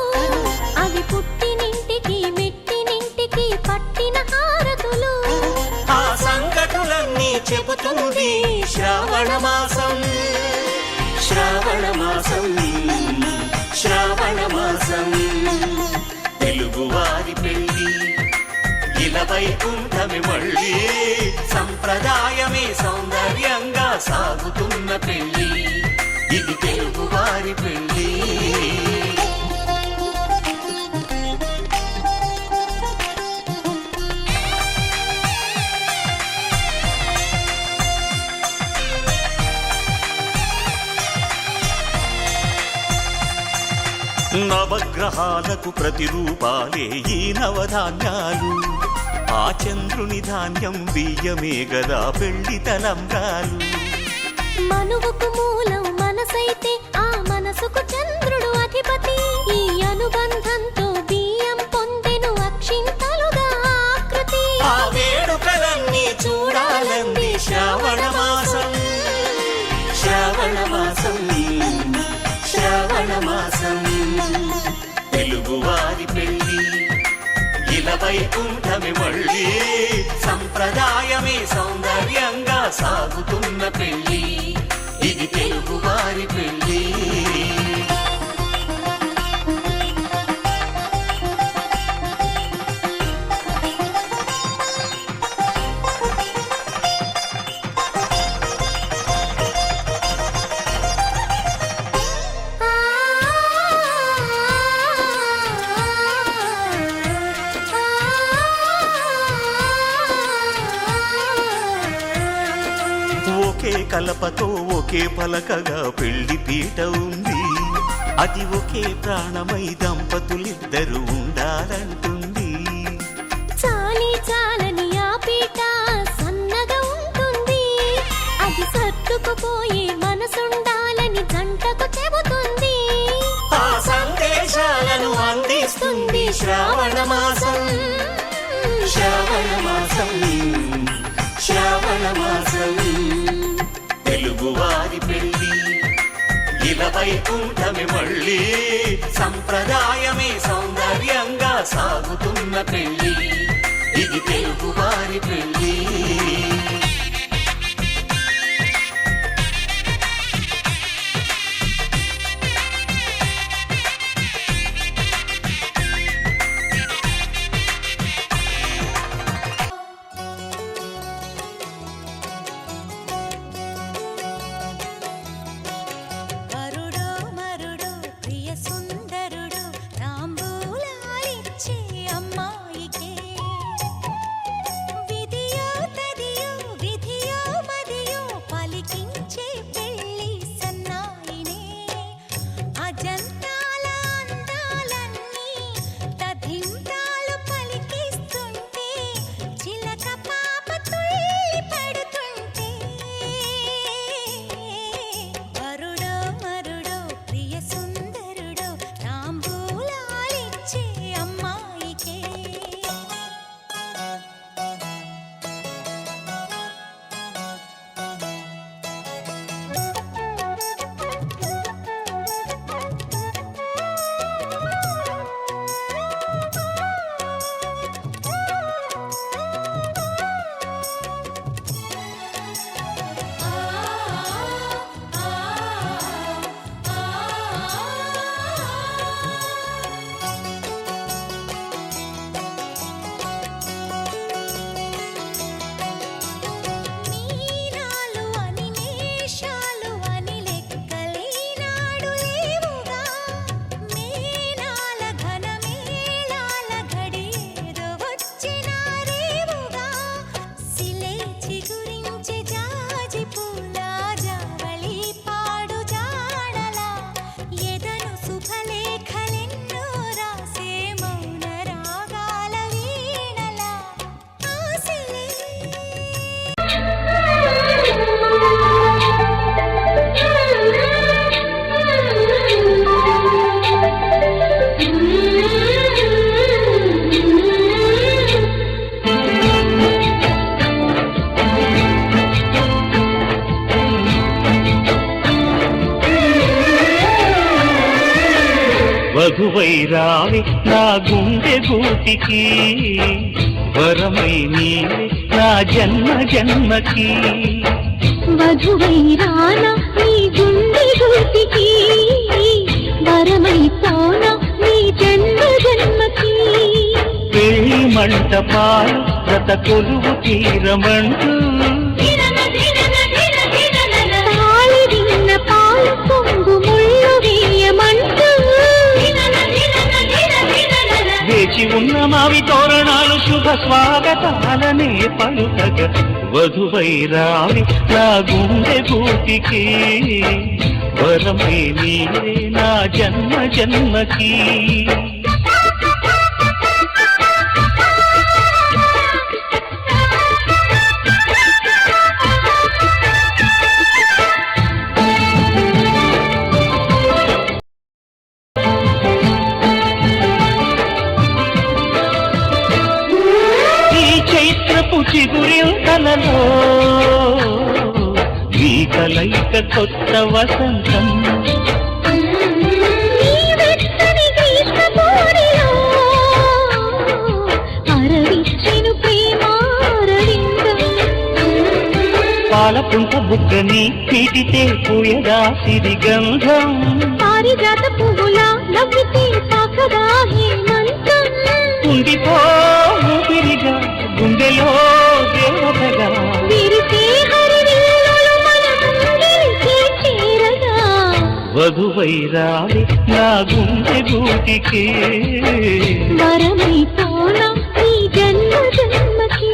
అవి పుట్టినింటికి మెట్టినింటికి పట్టిన హారతులు. ఆ సంగతులన్నీ చెబుతుంది శ్రావణ మాసం, శ్రావణ మాసం, శ్రావణ మాసం. తెలుగువారి పెళ్ళి ఇలవైకుంఠమే మళ్ళీ, సంప్రదాయమే సౌందర్యంగా సాగుతున్న పెళ్ళి, ఇది తెలుగువారి పెళ్ళి. నవగ్రహాలకు ప్రతిరూపాలే ఈ నవధాన్యాలు, ఆ చంద్రుని ధాన్యం బియ్యమే గదా పెళ్లి తలంబ్రాలు. మనువుకు మూలం మనసైతే ఆ మనసుకు చంద్రుడు అధిపతి, ఈ అనుబంధంతో బియ్యం పొందెను అక్షింతలుగా ఆకృతి. ఆ వేడుకలన్నీ చూడాలంది శ్రావణ మాసం, శ్రావణ మాసం, శ్రావణ మాసం. తెలుగువారి పెళ్ళి ఇలవైకుంఠమే మళ్ళీ, సంప్రదాయమే సౌందర్యంగా సాగుతున్న పెళ్ళి, కలపతో ఒకే పలకగా పెళ్లి పీట ఉంది. అది ఒకే ప్రాణమై దంపతులిద్దరు ఉండాలంటుంది. చాలి చాలని ఆ పీట సన్నగా ఉంటుంది. అది సర్దుకుపోయే మనసుండాలని జంటకు చెబుతుంది. ఆ సందేశాలను అందిస్తుంది శ్రావణ మాసం. శ్రావణ మాసం, శ్రావణ మాసం. తెలుగువారి పెళ్లి ఇలా వైకుంఠమే మళ్ళీ, సంప్రదాయమే సౌందర్యంగా సాగుతున్న పెళ్లి. ఇది తెలుగువారి పెళ్లి. వరుడో మరుడో ప్రియ సుందరుడు తాంబూలాలిచ్చే అమ్మాయికే విధియో తదియో విధియో మదియో పలికించే పెళ్లి సన్నాయినే. అజంతాల అందాలన్నీ తథింతాలు పలికిస్తుంటే చిలక పాప తుళ్ళి పడుతుంటే. వరుడో మరుడో ప్రియ సుందరుడో తాంబూలాలిచ్చే అమ్మాయికే. మీనాలు అని నేషాలు అని లెక్కలేనాడు లేవుగా. మేనాల ఘనమేళాల ఘడియేదో వచ్చినా రేవుగా. సిలే చిగురించే జాజి పూల జావళి పాడు జాడలా. ఎదను శుభలేఖలెన్నో రాసే మౌన రాగాల వీణలా. ఆశలే వధువై రావి నా గుండె గూటికి, వరమై నీవే నా జన్మ జన్మకి. వధువై రానా నీ గుండె గూటికి, వరమై పోనా నీ జన్మ జన్మకి. పెళ్లి మంటపాలు గత కొలువు తీరమంటూ, తాళి విన్న పాలు పొంగు ముళ్ళు వేయమంటూ. వేచి ఉన్న మావి తోరణాలు శుభ స్వాగతాలనే పలుకగ. వధువై రావి నా గుండె గూటికి, వరమై నీవే నా జన్మ జన్మకి. చిగురింతలలో ఈ కలయిక కొత్త వసంతం. పాలపుంట బుగ్గని పీటితే పూయదా సిరి గంధం. పారిజాత పువ్వులా నవ్వితే తాకదా హేమంతం. ఉండిపో ఊపిరిగా గుండెలో దేవతగా. విరిసే హరివిల్లులు మన గుండెలకి చేరగా. వధువై రావి నా గుండె గూటికి, వరమై పోనా నీ జన్మ జన్మకి.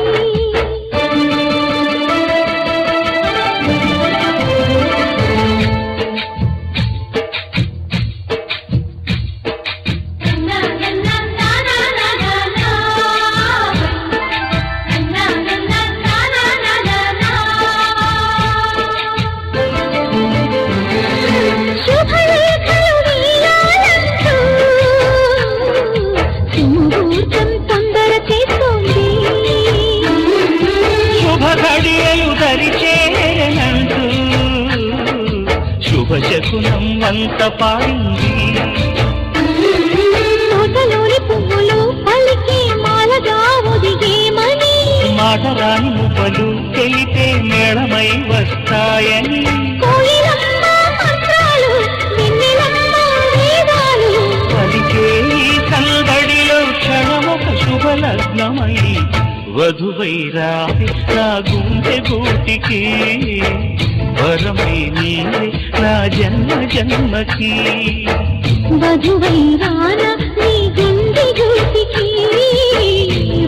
శకునం అంత పాడింది. తోటలోని పువ్వులు పలికి మాలగా ఒదిగేమని, మాటరాని మువ్వలు తెలిపే మేళమై వస్తాయని. కోయిలమ్మ మంత్రాలు, వెన్నెలమ్మ వేదాలు, పలికే ఈ సందడిలో క్షణమొక శుభలగ్నమై వధువై రావి నా గుండె గూటికి. వరమై నీవే నా జన్మ జన్మకి. వధువై రానా నీ గుండె గూటికి,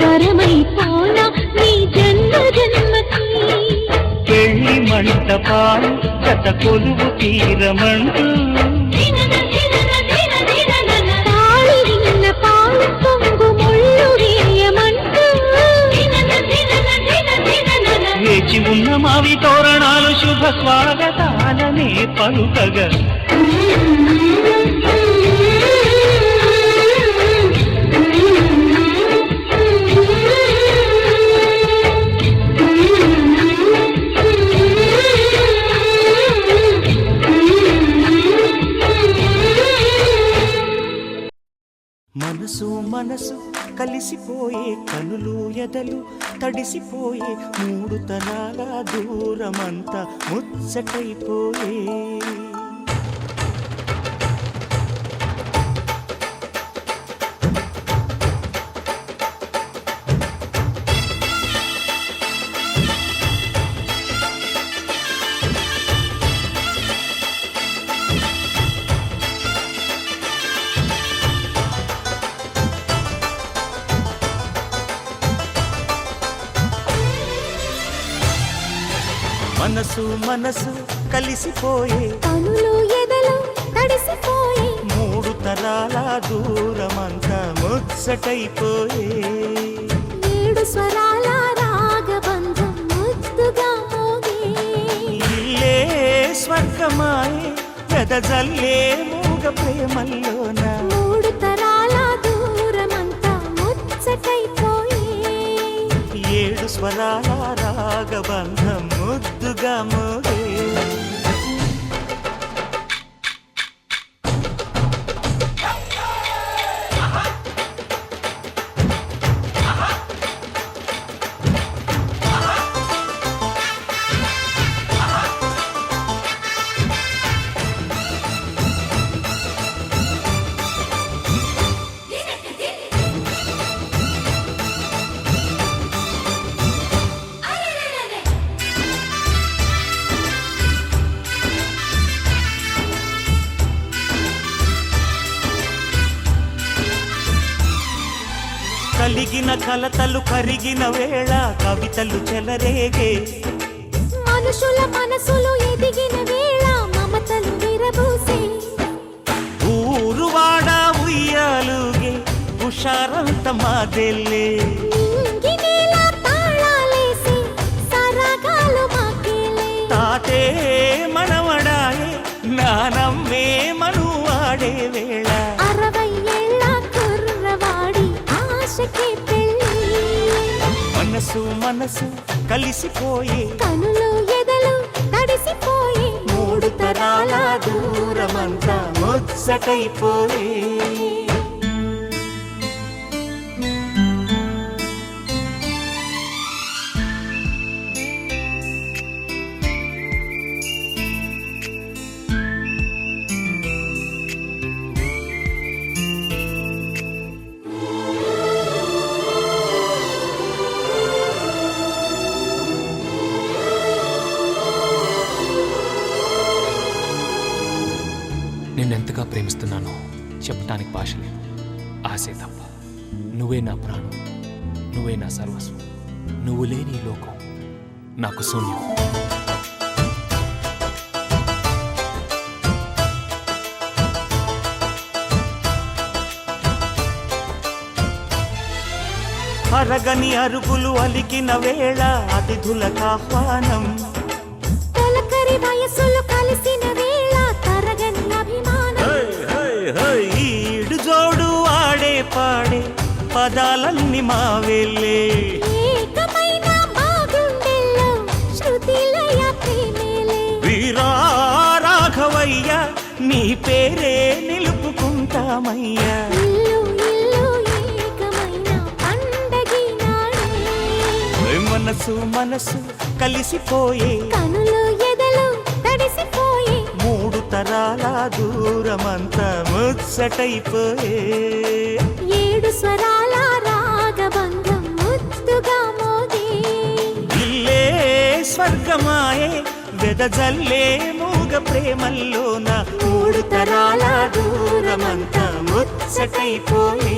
వరమై పోనా నీ జన్మ జన్మకి. పెళ్లి మంటపాలు గత కొలువు తీరమంటూ, తాళి విన్న పాలు పొంగు ముళ్ళు వేయమంటూ, వేచి ఉన్న మావి తోరణాలు శుభ స్వాగతాలనే పలుకగా. మనసు మనసు కలిసిపోయే కనులు ఎదలు తడిసిపోయే మూడు తరాల దూరమంతా ముచ్చటైపోయే. మనసు మనసు కలిసిపోయే కనులు ఎదలు తడిసిపోయే మూడు తరాల దూరమంతా ముచ్చటైపోయే. ఏడు స్వరాల రాగబంధం ముద్దుగా మోగే. ఇల్లే స్వర్గమాయే వెదజల్లే మూగ ప్రేమల్లోన. మూడు తరాల దూరమంతా ముచ్చటైపోయే. ఏడు స్వరాల రాగబంధం ముద్దుగా మోగే. కలిగిన కలతలు కరిగిన వేళ కవితలు చెలరేగే. మనుషుల మనసులు ఎదిగిన వేళ మమతలు విరబూసే. ఊరువాడ ఉయ్యాలుగే హుషారంత మాదెల్లే. నింగినేల తాళాలేసి సరాగాలు మాకేలే. తాతే మనవడాయే నానమ్మే మనువాడే వేళ. 60 ఏళ్ళ కుర్రవాడి ఆశకి పెళ్ళి. మనసు మనసు కలిసిపోయే కనులు ఎదలు తడిసిపోయే మూడు తరాల దూరమంతా ముచ్చటైపోయే. నిన్నెంతగా ప్రేమిస్తున్నానో చెప్పటానికి భాష లేదు. ఆశే తప్ప. నువ్వే నా ప్రాణం, నువ్వే నా సర్వస్వం. నువ్వు లేని ఈ లోకం నాకు శూన్యం. అరగని అరుగులు అలికిన వేళ అతిథులకు ఆహ్వానం. తొలకరి వయసులు కలిసిన వేళ తరగని అభిమానం. ఈడు జోడు ఆడే పాడే పదాలన్నీ మావేలే. ఏకమైన మా గుండెల్లో శృతిలయ ప్రేమేలే. వీరా రాఘవయ్య నీ పేరే నిలుపుకుంటామయ్యా ఇల్లు ఇల్లు ఏకమైన పండగి నాడే మనసు మనసు కలిసిపోయే కనులు ఎదలు తడిసిపోయే మూడు తరాల దూరమంతా ముచ్చటైపోయే ఏడు స్వరాల రాగబంధం ముద్దుగా మోగే ఇల్లే స్వర్గమాయే వెదజల్లే మూగ ప్రేమల్లోన మూడు తరాల దూరమంతా ముచ్చటైపోయే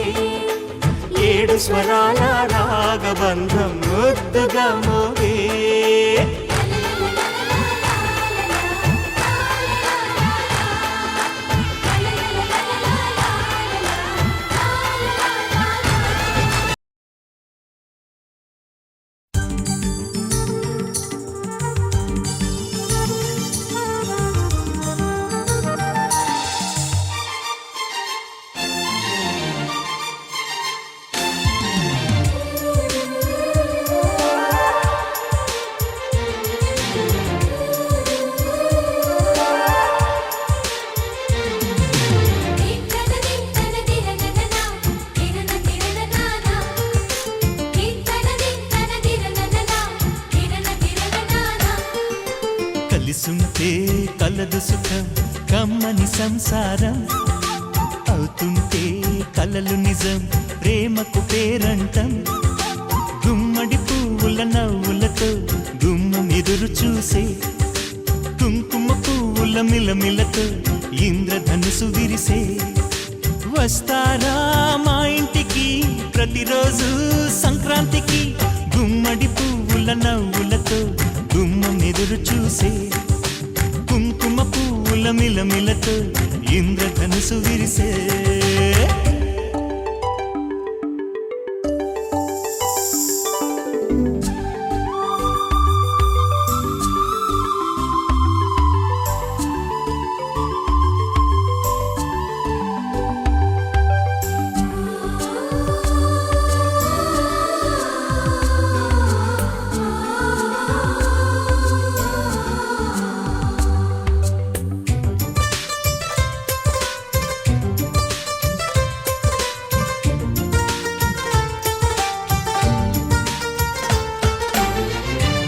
ఏడు స్వరాల రాగబంధం ముద్దుగా మోగే కలిసుంటే కలదు సుఖం కమ్మని సంసారం అవుతుంటే కలలు నిజం ప్రేమకు పేరంటం గుమ్మడి పువ్వుల నవ్వులతో గుమ్మం ఎదురు చూసే కుంకుమ పువ్వుల మిలమిలతో ఇంద్రధనుసు విరిసే వస్తారా మా ఇంటికి ప్రతిరోజు సంక్రాంతికి గుమ్మడి పువ్వుల నవ్వులతో గుమ్మం ఎదురు చూసే కుంకుమ పువ్వుల మిలమిలతో ఇంద్రధనుసు విరిసే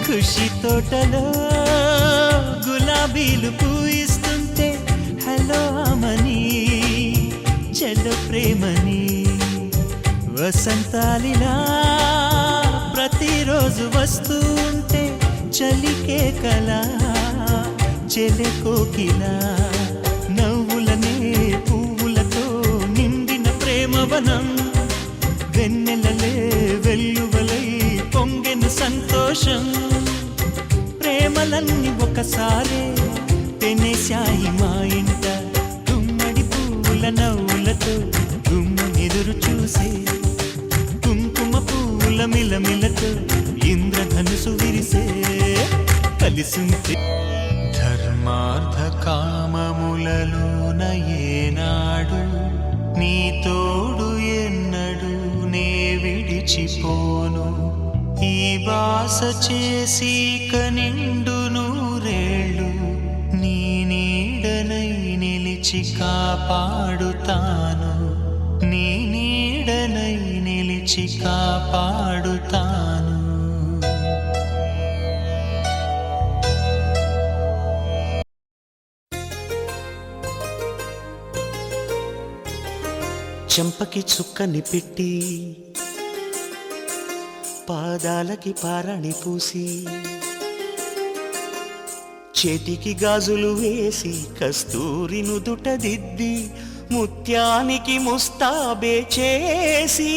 ఖుషి తోటలో గులాబీలు పూయిస్తుంటే హలో అమని చెల్లు ప్రేమని వసంతాలిలా ప్రతిరోజు వస్తుంటే చలికే కలా చెలె కోకిలా నవ్వులనే పువ్వులతో నిండిన ప్రేమవనం వెన్నెలలే వెల్లువలై పొంగెను సంతోషం ప్రేమలన్నీ ఒకసారే తెనేశాయి మా ఇంట గుమ్మడి పువ్వుల నవ్వులతో గుమ్మం ఎదురు చూసే కుంకుమ పువ్వుల మిలమిలతో ఇంద్రధనుసు విరిసే కలిసుంటే ధర్మార్థ కామములలోన ఏనాడు నీ తోడు ఎన్నడు నే విడిచిపోను ఈ వాస చేసి కనిండు నూరేళ్ళు నీ నీడనై నిలిచి కాపాడుతాను నీ నీడనై నిలిచి కాపాడుతాను చెంపకి చుక్కని పెట్టి పాదాలకి పారాణి పూసి చేతికి గాజులు వేసి కస్తూరి నుదుట దిద్ది ముత్యానికి ముస్తాబే చేసి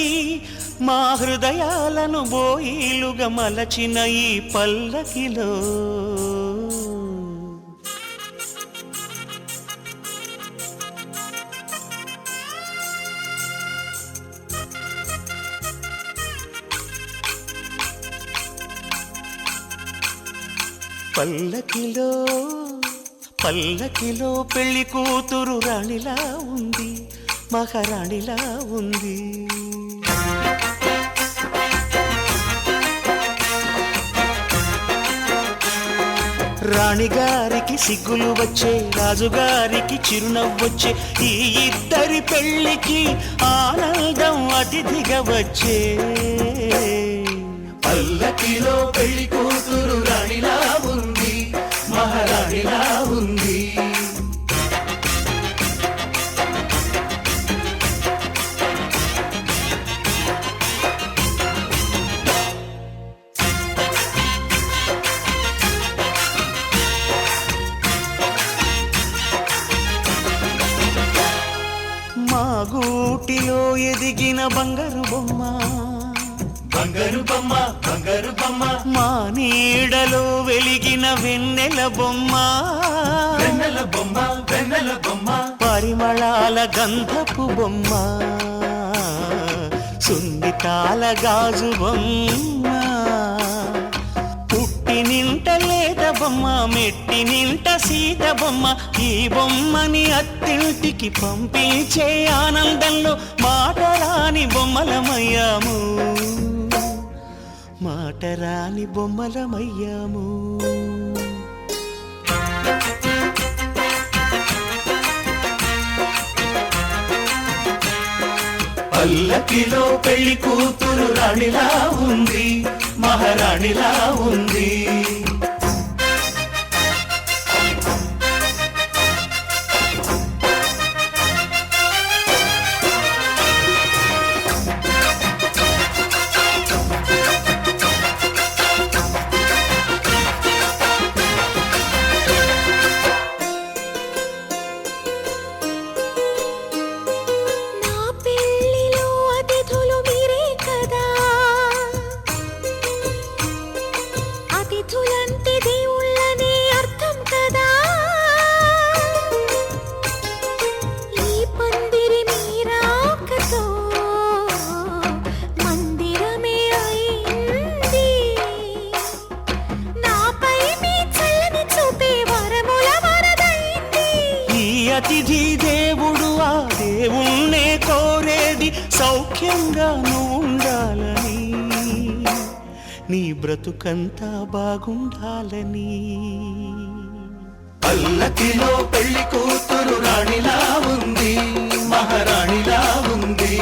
మా హృదయాలను బోయిలుగా మలచిన ఈ పల్లకిలో పల్లకిలో పల్లకిలో పెళ్లి కూతురు రాణిలా ఉంది మహారాణిలా ఉంది రాణిగారికి సిగ్గులు వచ్చే రాజుగారికి చిరునవ్వొచ్చే ఈ ఇద్దరి పెళ్లికి ఆనందం అతిథిగా వచ్చే పల్లకిలో పెళ్లి కూతురు రాణిలా ఉంది మహారాణిలా ఉంది మా గూటిలో ఎదిగిన బంగారు బొమ్మ బంగారు బొమ్మ బంగారు బొమ్మ మా నీడలో వెలిగిన వెన్నెల బొమ్మ వెన్నెల బొమ్మ వెన్నెల బొమ్మ పరిమళాల గంధపు బొమ్మ సున్నితాల గాజు బొమ్మ పుట్టినింట లేత బొమ్మ మెట్టినింట సీత బొమ్మ ఈ బొమ్మని అత్తింటికి పంపించే ఆనందంలో మాటరాని బొమ్మలమయ్యాము మాటరాని బొమ్మలమయ్యాము పల్లకిలో పెళ్లి కూతురు రాణిలా ఉంది మహారాణిలా ఉంది నా పెళ్లిలో అతిథులు మీరే కదా అతిథులంటే దేవుళ్ళనే అర్థం కదా ఈ పందిరి మీరాకతో మందిరమే అయింది నాపై మీ చల్లని చూపే వరముల వరదైంది ఈ అతిథి దేవుడు ఆ దేవుణ్ణే కోరేది సౌఖ్యంగా నువ్వు ఉండాలని నీ బ్రతుకంతా బాగుండాలని పల్లకిలో పెళ్లి కూతురు రాణిలా ఉంది మహారాణిలా ఉంది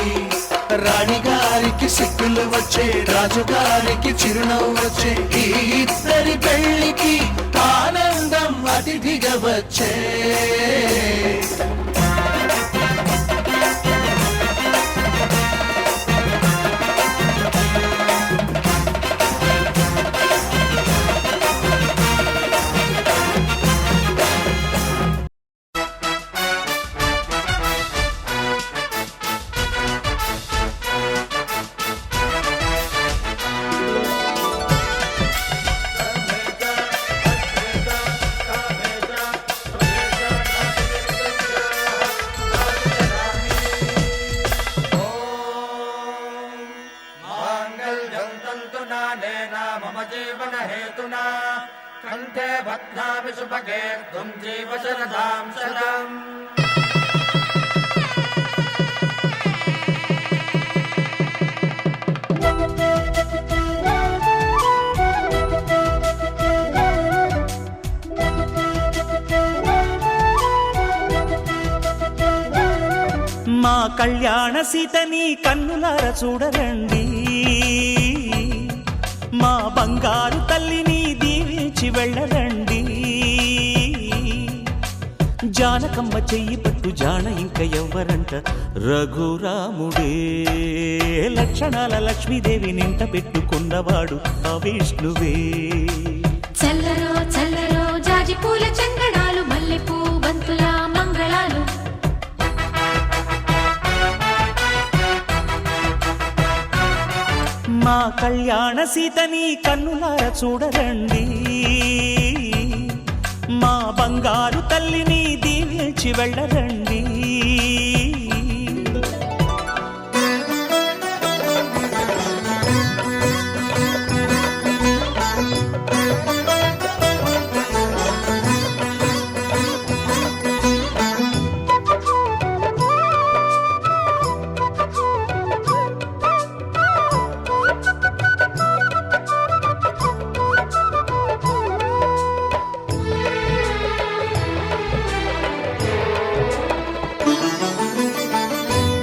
రాణిగారికి సిగ్గులు వచ్చే రాజుగారికి చిరునవ్వు వచ్చే ఈ ఇద్దరి పెళ్లికి ఆనందం అతిథిగా వచ్చే मम जीवन हेतुना कंठे बध्नामि सुभगे त्वं जीव शरदां शतम् మా కళ్యాణ సీతని కన్నులార చూడరండి మా బంగారు తల్లిని దీవించి వెళ్ళరండి జానకమ్మ చెయ్యి పట్టు జాన ఇంక ఎవ్వరంట రఘురాముడే లక్షణాల లక్ష్మీదేవి నింట పెట్టుకున్నవాడు ఆ విష్ణువే చల్లరో చల్లరో జాజి పూల చంగడాలు మల్లెపూ బంతుల మంగళాలు మా కళ్యాణ సీతని కన్నులార చూడరండి మా బంగారు తల్లిని దీవించి వెళ్ళరండి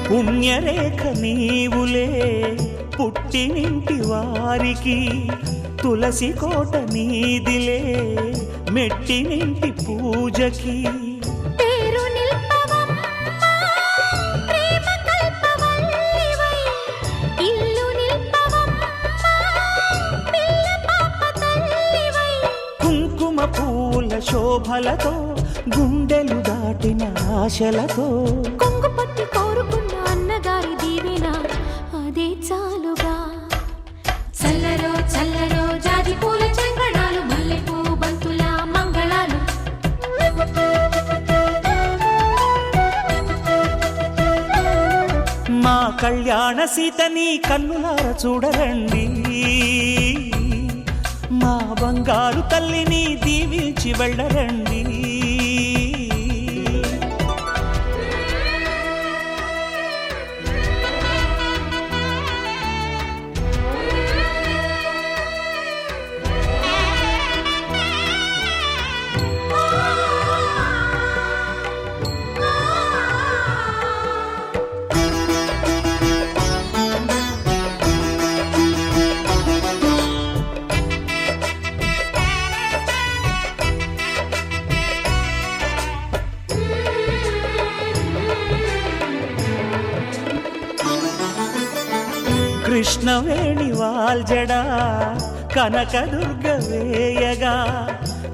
పుణ్యరేఖ నీవులే పుట్టినింటి వారికి, తులసి కోట నీదిలే మెట్టినింటి పూజకి. పేరు నిల్పవమ్మా ప్రేమ కల్పవల్లివై, ఇల్లు నిల్పవమ్మా పిల్ల పాప తల్లివై. కుంకుమ పూల శోభలతో గుండెలు దాటిన ఆశలతో, కొంగు పట్టి కోరుకున్న అన్నగారి దీవెన అదే చాలుగా. చల్లరో చల్లరో జాజి పూల చెంగడాలు, మల్లెపూ బంతుల మంగళాలు. మా కళ్యాణ సీతని కన్నులార చూడరండి, మా బంగారు తల్లిని దీవించి వెళ్ళరండి. కృష్ణవేణి వాల్జడా కనకదుర్గ వేయగా,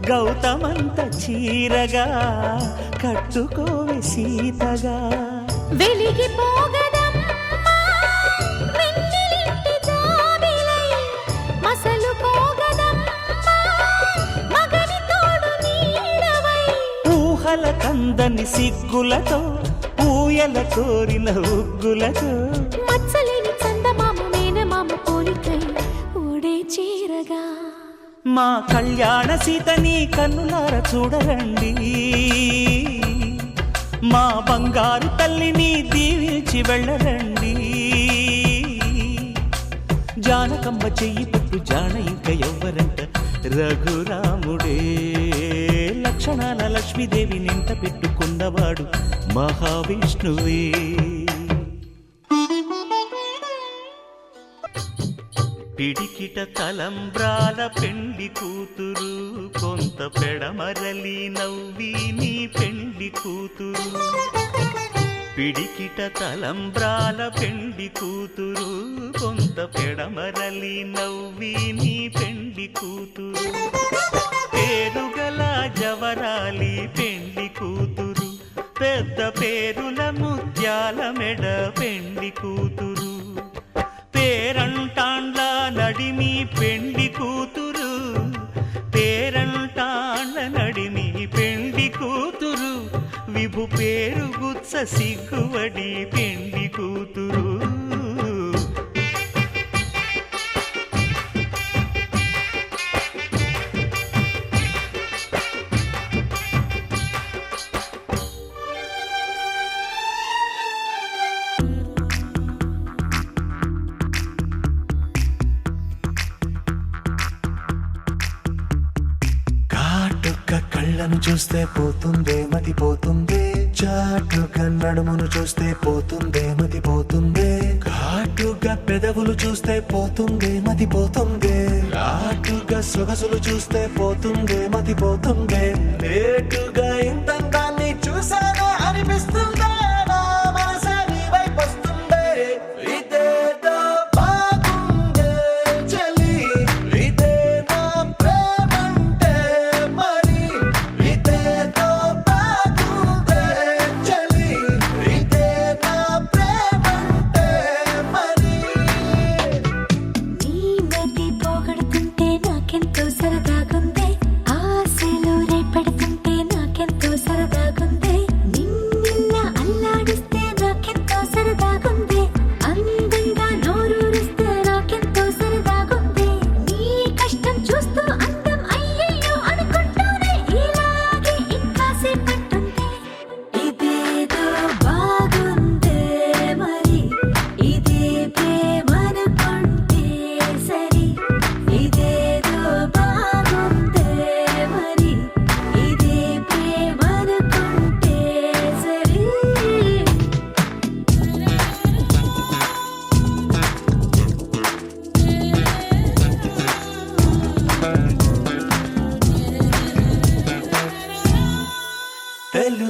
గౌతమంత చీరగా కట్టుకోవే సీతగా. వెలిగిపోగదమ్మా వెన్నెలింటి జాబిలై, మసలుకోగదమ్మా మగని తోడు నీడవై. ఊహల కందని సిగ్గులతో ఊయల కోరిన ఉగ్గులతో, మచ్చలేని చందమామ మేనమామ పోలికై ఓడే చీరగా. మా కళ్యాణ సీతని కన్నులార చూడరండి, మా బంగారు తల్లిని దీవించి వెళ్ళరండి. జానకమ్మ చెయ్యి పట్టు జాన ఇంక ఎవ్వరంట, రఘురాముడే లక్షణాల లక్ష్మీదేవి నింట పెట్టుకున్నవాడు మహావిష్ణువే. పిడికిట తలంబ్రాల పెండ్లి కూతురు, కొంత పెడమరలి నవ్వి నీ పెండ్లి కూతురు. పిడికిట తలంబ్రాల పెండ్లి కూతురు, కొంత పెడమరలి నవ్వి నీ పెండ్లి కూతురు. పేరుగల జవరాలి పెండ్లి కూతురు, పెద్ద పేరుల ముత్యాల మెడ పెండ్లి కూతురు. పేరంటాండ్ల నడిమి పెండ్లి కూతురు, పేరంటాండ్ల నడిమి పెండ్లి కూతురు. విభు పేరు గుత్స సిగ్గువడి పెండ్లి కూతురు. కళ్ళను చూస్తే పోతుందే మతి పోతుందే, చాటుగా నడుమును చూస్తే పోతుందే మతి పోతుందే, ఘాటుగా పెదవులు చూస్తే పోతుందే మతి పోతుందే, లాటుగా సొగసులు చూస్తే పోతుందే మతి పోతుందే, లేటుగా ఇంతంగాన్ని చూసానా అనిపిస్తుందా, నా మనసే నీ వైపు వస్తుందే. ఇదేదో బాగుందే చలి, ఇదే నా ప్రేమంటే మరి, ఇదేదో బాగుందే చలి, ఇదే నా ప్రేమంటే మరి. నీ మతి పోగొడుతుంటే నాకెంతో సరదాగుందే, ఆశలు రేపడుతుంటే నాకెంతో సరదాగుందే. నిన్నెల్లా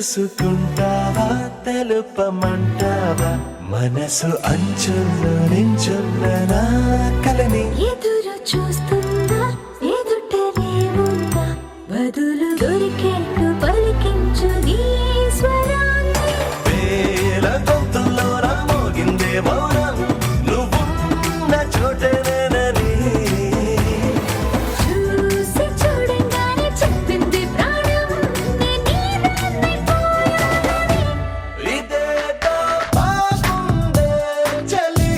చూసుకుంటావా తెలుపమంటావా మనసు అంచుల్లో నించున్న నా కలని ఎదురు చూస్తుందా ఎదుటనే ఉందా బదులు దొరికేట్టు పలికించు నీ స్వరాన్ని వేల గొంతుల్లో మోగిందే మౌనం నువ్వున్న చోటనేనని చూసి చూడంగానే చెప్పింది ప్రాణం నీరాన్నైపోయానని ఇదేదో బాగుందే చలి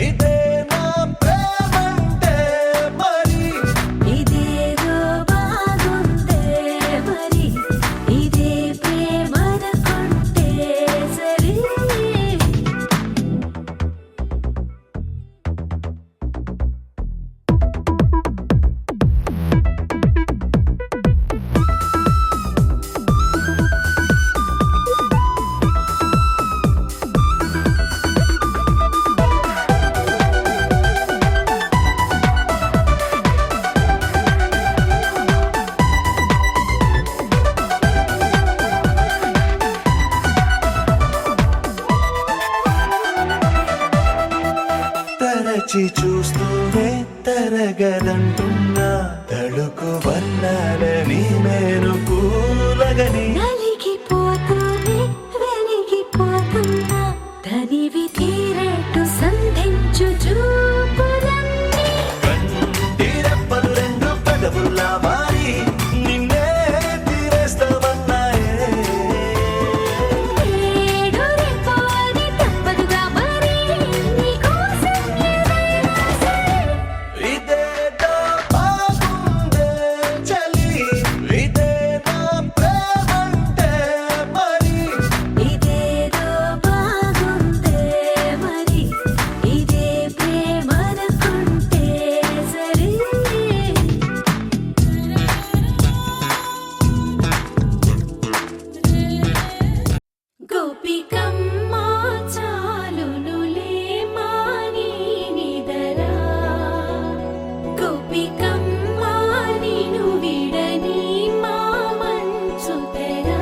ఇదే నా ప్రేమంటే మరి ఇదేదో బాగుందే మరి ఇదే ప్రేమనుకుంటే సరే తరచి చూస్తూనే తరగదంటున్నా తడుకు వర్ణాలని నేను పూలగని నలిగిపోతూనే వెలిగిపోతున్నా తనివి తీరేట్టు సంధించు చూపులన్నీ కంటిరెప్పలు రెండు పెదవుల్లా మారి నిన్నే తీరేస్తామన్నాయే ఏడు రేపోని తప్పదుగా మరి నీకోసం ఏదైనా సరే ఇదేదో బాగుందే చలి ఇదే నా ప్రేమంటే మరి ఇదేదో బాగుందే మరి ఇదే ప్రేమనుకుంటే సరే గోపికమ్మ చాలునులే మాని నిదరా గోపికమ్మ నిను విడని మా మంచు తెరా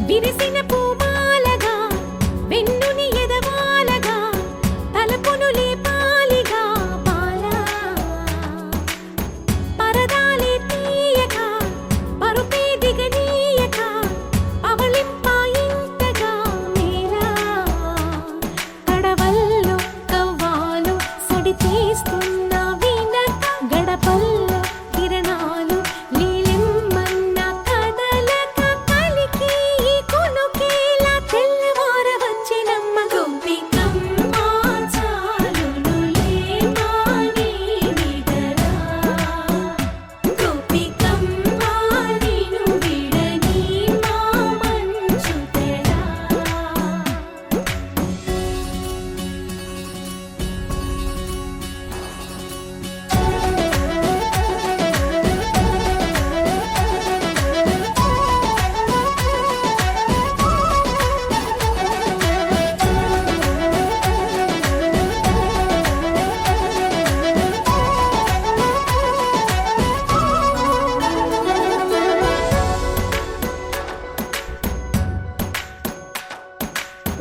విరిసిన పూమాలగా వెన్నుని ఎదవాలగా తలపును లేపాలిగా బాలా పరదాలే తీయక పరుపే దిగనీయక అవళింపాయింతగా మేరా కడవల్లో కవ్వాలు సడి చేస్తున్న వినక గడపల్లో కిరణాలు నీలిమ్మన్న కదలక కలికి కొనుకేలా తెల్లవార వచ్చినమ్మ గోపికమ్మ చాలునులే మాని నిదరా గోపికమ్మ నిను విడని మా మంచు తెరా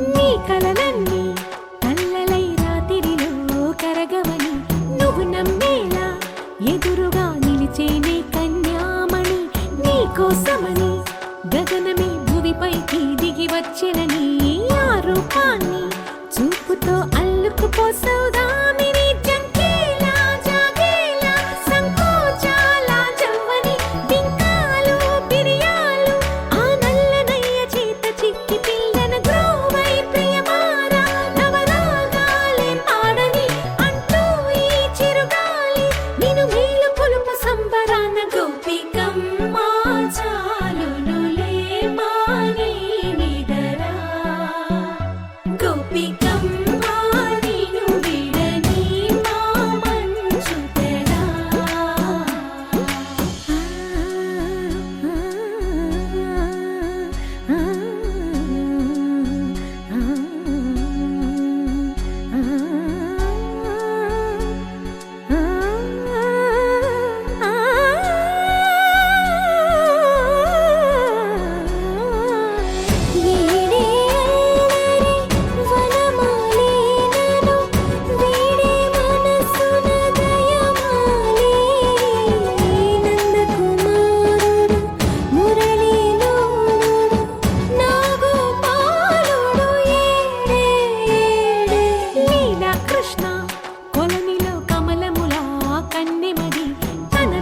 నీ కలలన్నీ కల్లలై రాత్రిలో కరగవని నువ్వు నమ్మేలా ఎదురుగా నిలిచేనే కన్యామణి నీ కోసమని గగనమే భువిపైకి దిగి వచ్చినని ఆ రూపాన్ని చూపుతో అల్లుకుపోసౌదామిని జంకేలా జాగేలా సంకోచాల జవ్వని బింకాలు బిరియాలు ఆ నల్లనయ్య చేత చిక్కి పిల్లన గ్రోవై ప్రియమారా నవరాగాలే పాడని అంటూ ఈ చిరుగాలి నిన్ను మేలు కొలుపు సంబరాన గోపికమ్మ చాలునులే మాని నిదరా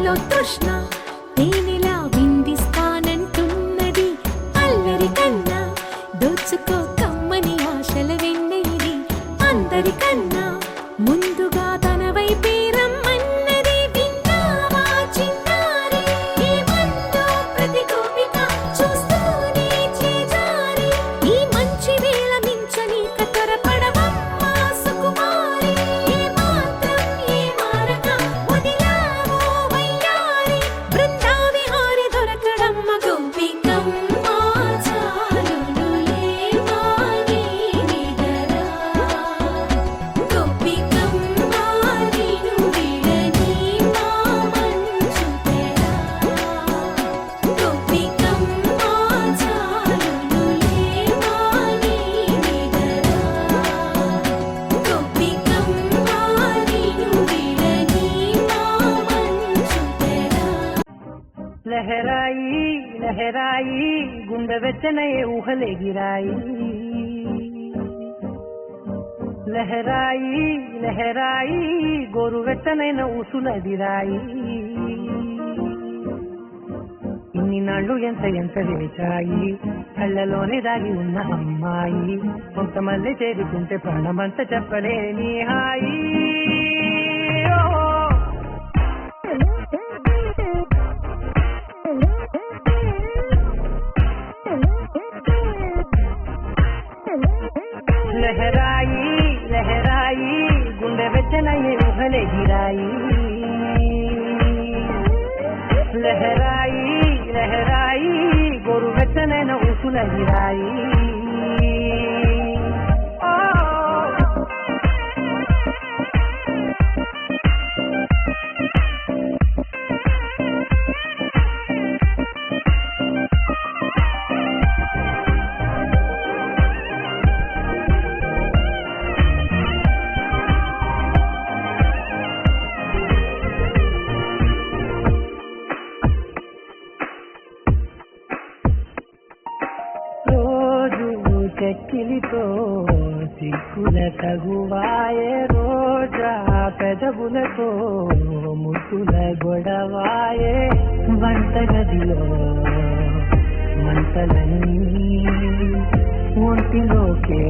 నాలో తృష్ణ తేనెలా విందిస్తానంటున్నది అల్లరి కన్నా దోచుకో కమ్మని ఆశల వెన్నెయిది అందరికన్నా ముందుగా తన వైపే రమ్మన్నది విన్నావా చిన్నారి ఈ మందో ప్రతి గోపిక చూస్తూనే చేజారి ఈ మంచి వేళ మించని కతరపడవమ్మా సుకుమారి ఏ మాత్రం ఏ మారక వదిలావో వయ్యారి బృందావిహారి దొరకడమ్మ గోపికమ్మ చాలునులే మాని నిదరా గోపికమ్మ నిను విడని మా మంచు తెరా గోపికమ్మ చాలునులే మాని నిదరా గోపికమ్మ నిను విడని మా మంచు తెరా లహరాయి లహరాయి గుండె వెచ్చనయే ఊహలెగిరాయి లహరాయి లహరాయి గోరు వెచ్చనైన ఊసులదిరాయి ఇన్ని నాళ్ళు ఎంత ఎంత వేచాయి కళ్ళలోనే దాగి ఉన్న అమ్మాయి కొంతమంది చేరుకుంటే ప్రాణమంత చెప్పలేని హాయి ఓ లహరాయి లహరాయి గుండె వెచ్చనయ్యే ఊహలెగిరాయి లహరాయి లహరాయి గోరు వెచ్చనైన ఊసులగిరాయి రోజు చెక్కిలితో సిక్కుల తగువాయే రోజా పెదవులతో ముద్దుల గొడవాయే వంటగదిలో మంటలన్నీ ఒంటిలోకే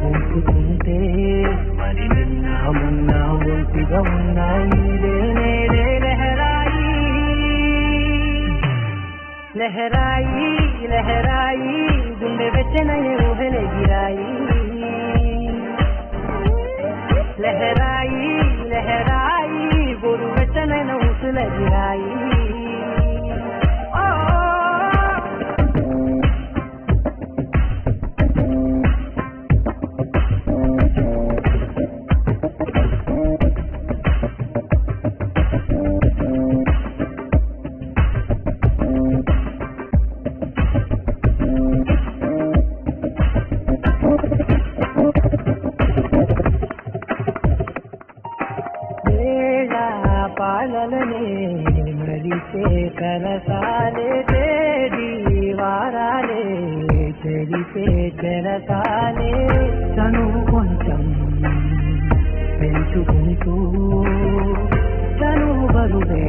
ఉంచుకుంటే మరి నిన్న మొన్న ఒంటిగా ఉన్నాయి నేడే లహరాయి లహరాయి లహరాయి గుండె వెచ్చనయ్యే ఊహలెగిరాయి లహరాయి లహరాయి గోరు వెచ్చనైన ఊసులగిరాయి పాలలనే మరిచే కరసాలే తేడి వారాలే చెరిపే చెరసాలే చనువు కొంచెం పెంచుకుంటూ చనువు బరువే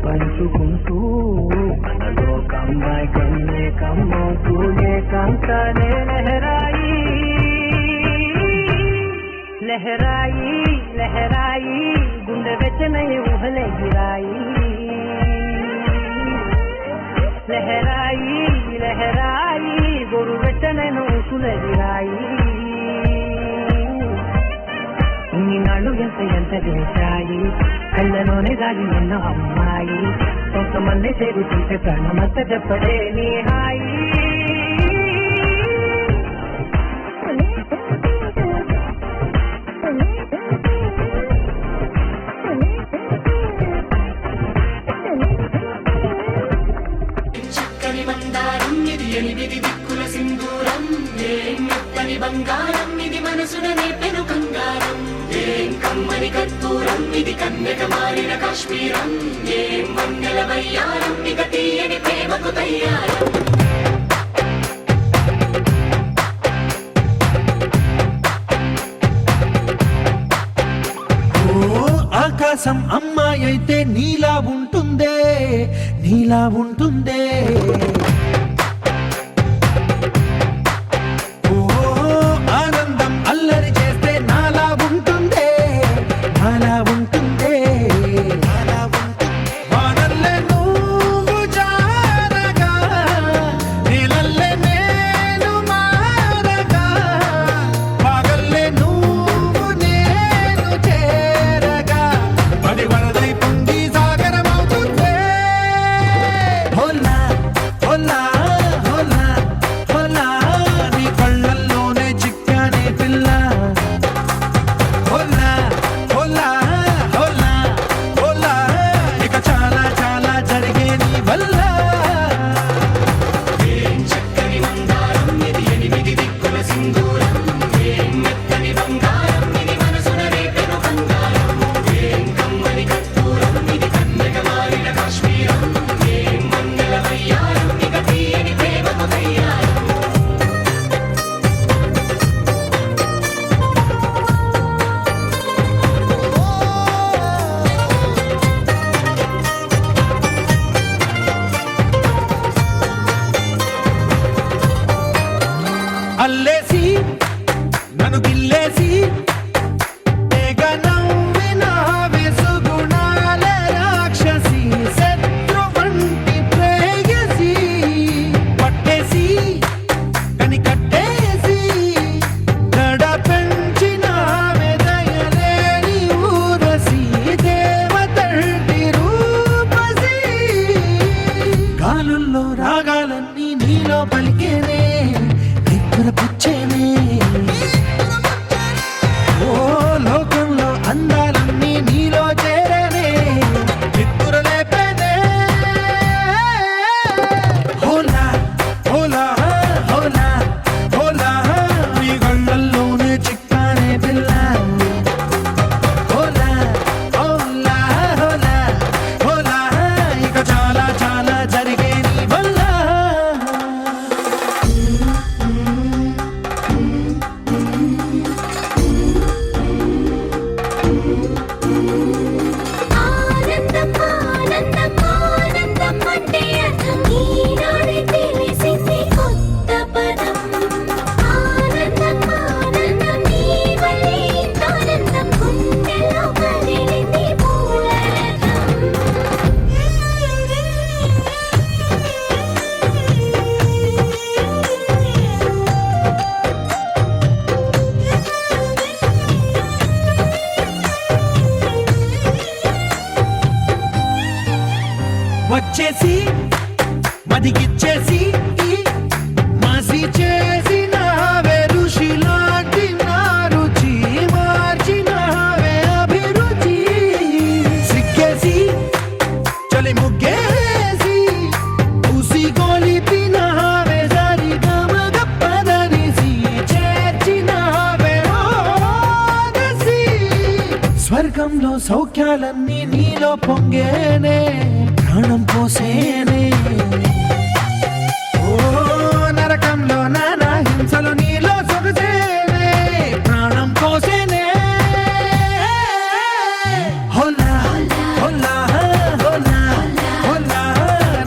పంచుకుంటూ మనలో కమ్మాయి కన్నే కమ్మవుతూనే కంతనే లహరాయి లహరాయి లహరాయి గుండె వెచ్చనయ్యే ఊహలెగిరాయి లహరాయి లహరాయి గోరు వెచ్చనైన ఊసులెగిరాయి ఇన్ని నాళ్ళు ఎంత ఎంత చేశాయి కళ్ళలోనే దాగి ఉన్న అమ్మాయి కొంతమంది చేరుతుంటే ప్రాణమంత చెప్పలేని హాయి చక్కని మందారం ఇది ఎనిమిది దిక్కుల సింధూరం ఏం మెత్తని బంగారం ఇది మనసున నేపెను కంగారం ఏం కమ్మని కర్పూరం ఇది కన్నెక మారిన కాశ్మీరం ఏం వన్నెల వయ్యారం ఇక తీయని ప్రేమకు తయ్యారం ఆకాశం అమ్మాయి అయితే నీలా ఉంటుందే, నీలా ఉంటుందే. ఓ ఆనందం అల్లరి చేస్తే నాలా ఉంటుందే, నాలా ఉంటుందే. వానల్లే నువ్వు జారగా, నీలల్లే నేను మారగా, పగల్లే నువ్వు నేను చేరగా, పడి వరదై పొంగి సాగరమవుతుందే. హోలా హోలా హోలా హోలా, నీ కళ్ళల్లోనే చిక్కానే పిల్ల. హోలా హోలా హోలా హోలా, ఇక చాలా చాలా జరిగే నీ వల్ల. చక్కని మందారం ఇది 8 దిక్కుల సింధూరం. ఏం మెత్తని బంగారం ఇది మనసున రేపెను బంగారం. ఏం కమ్మని కర్పూరం ఇది కన్నెగ మారిన కాశ్మీరం. ఏం మంగళ వయ్యారం ఇక తీయని ప్రేమకు తయ్యారం. అల్లేసి నన్ను గిల్లేసి తెగ నవ్విన వెసుగుణాల రాక్షసి, శత్రు వంటి ప్రేయసి, పట్టేసి కని కట్టేసి గడ పెంచిన దయలేని ఊరసి, దేవతంటి రూపసి. గాలుల్లో రాగాలన్నీ నీలో పలికేనే, నిద్రపుచ్చేనే. ఓ లోకంలో అందాలన్నీ నీలో చేరేనే, నిద్రలేపేనే. హోలా హోలా హోలా హోలా, నీ కళ్ళల్లోనే చిక్కానే పిల్ల. హోలా హోలా హోలా హోలా, ఇక చాలా చాలా జరిగే నీ వల్ల. ఆనందం ఆనందం ఆనందం అంటే అర్థం ఈనాడే తెలిసింది కొత్త పదం. ఆనందం ఆనందం నీ వల్లే ఆనందం, గుండెలో కదిలింది పూలరథం. వచ్చేసి మదిగిచ్చేసి మాసి చేసినావే, ఋషిలాంటి నా రుచి మార్చినావే అభిరుచి. సిగ్గేసి చలి ముగ్గేసి పూసి గొలిపినావే, సరి గమగ పదనిసి చేర్చినావే ఓదసి. స్వర్గంలో సౌఖ్యాలన్నీ నీలో పొంగేనే, ప్రాణం పోసేనే. ఓ నరకంలో నానా హింసలు నీలో సొగసేనే, ప్రాణం పోసేనే. హోలా హోలా హోలా హోలా,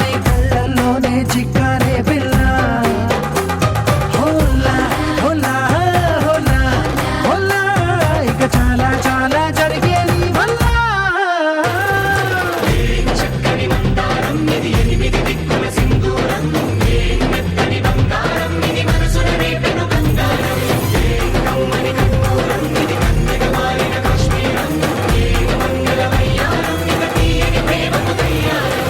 నీ కళ్ళల్లోనే చిక్కానే పిల్ల. హోలా హోలా హోలా హోలా, ఇక చాలా చాలా జరిగే నీ వల్ల. చక్కని మందారం ఇది 8 దిక్కుల సింధూరం. ఏం మెత్తని బంగారం ఇది మనసున రేపెను బంగారం. ఏం కమ్మని కర్పూరం ఇది కన్నెగ మారిన కాశ్మీరం. ఏం మంగళ వయ్యారం ఇక తీయని ప్రేమకు తయ్యారం.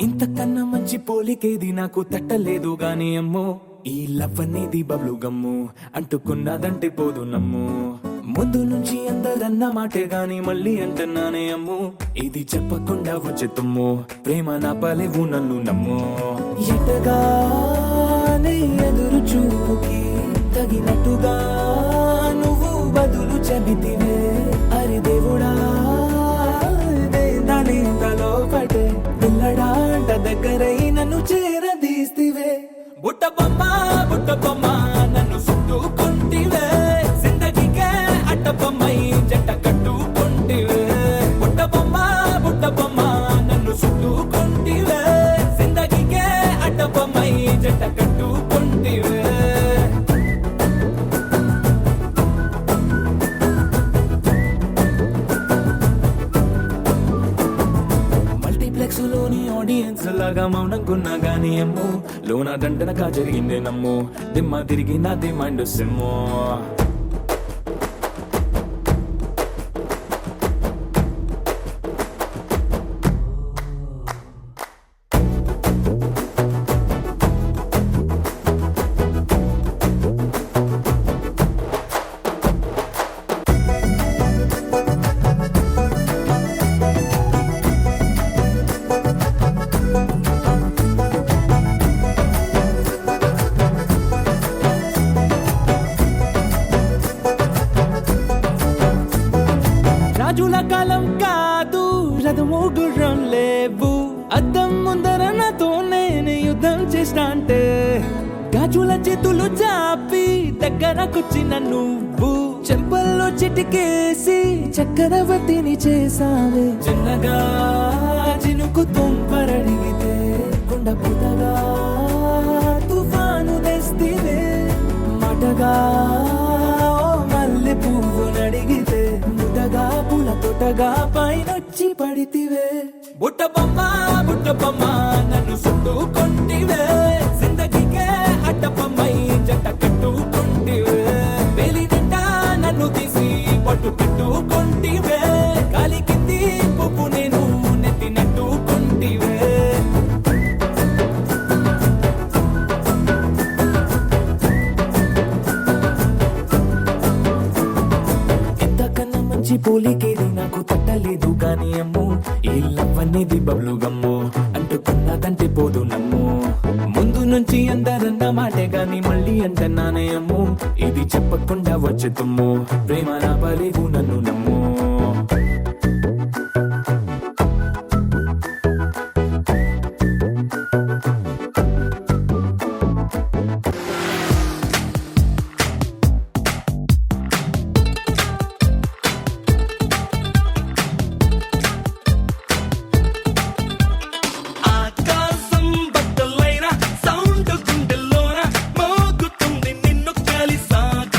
ఇంతకన్నా మంచి పోలికేది నాకు తట్టలేదు గాని అమ్మో, ఈ లవ్ అనేది బబ్లు గమ్ము, అంటుకున్నదంటే పోదు నమ్ము. ముందు నుంచి అందరన్న మాటే గాని మళ్ళీ అంటున్నానే అమ్ము, ఇది చెప్పకుండా వచ్చే తుమ్ము, ప్రేమ నాపలేవు నన్ను నమ్ము. ఎటగానే ఎదురు చూపుకి తగినట్టుగా నువ్వు బదులు చెబితివే. అరి దేవుడా దాని తలో పటే పిల్లడాంట దగ్గరై నన్ను చేరదీస్తివే. బుట్ట బొమ్మ నన్ను చుట్టుకుంటివే జిందగీకే అట్ట బొమ్మై జంట కట్టుకుంటివే బుట్ట బొమ్మ నన్ను చుట్టుకుంటివే జిందగీకే అట్ట బొమ్మై జంట కట్టుకుంటివే మల్టీప్లెక్స్ లోని ఆడియన్స్ లాగా మౌనంకున్నా గానీ అమ్ము లోన దండనగా జరిగిందే నమ్ము దిమ్మ తిరిగి నా దిమ్మండు సిమ్ము రాజుల కాలం కాదు రథము గుర్రం లేవు అద్దం ముందర నాతో నేను యుద్ధం చేస్తా అంటే గాజుల చేతులు చాపి దగ్గరకొచ్చిన నువ్వు చెంపల్లో చిటికేసి చక్రవర్తిని చేసావే చిన్నగా చినుకు తుంపరడిగితే కొండ పుటగా తుఫాను తెస్తివే మాటగా మల్లె పువ్వు నడిగితే ముదగా పుల తొటగా పైనొచ్చి పడితివే బుట్ట బొమ్మ నన్ను చుట్టుకుంటివే జిందగీకే అట్ట బొమ్మై జంట కట్టుకుంటివే వేలి నిండా నన్ను తీసి పట్టు పెట్టుకుంటివే కాలి కింది పువ్వు నేను నెత్తినట్టుకుంటివే ఎంతకన్నా మంచి పోలికేది నాకు తట్టలేదు కానీ అమ్ము ఈ లవ్ అనేది బబ్లు గమ్ము అంటుకున్నదంటే పోదు నమ్ము ముందు నుంచి అందరన్న మాటే గాని మళ్ళీ అంటన్నానే అమ్ము ఇది చెప్పకుండా వచ్చే తుమ్ము ప్రేమ నా పలేవు నన్ను నమ్ము ఆకాశం బట్టలైన సౌండ్ గుండెల్లోన మోగుతుంది నిన్ను కలిసాక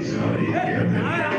सारी क्या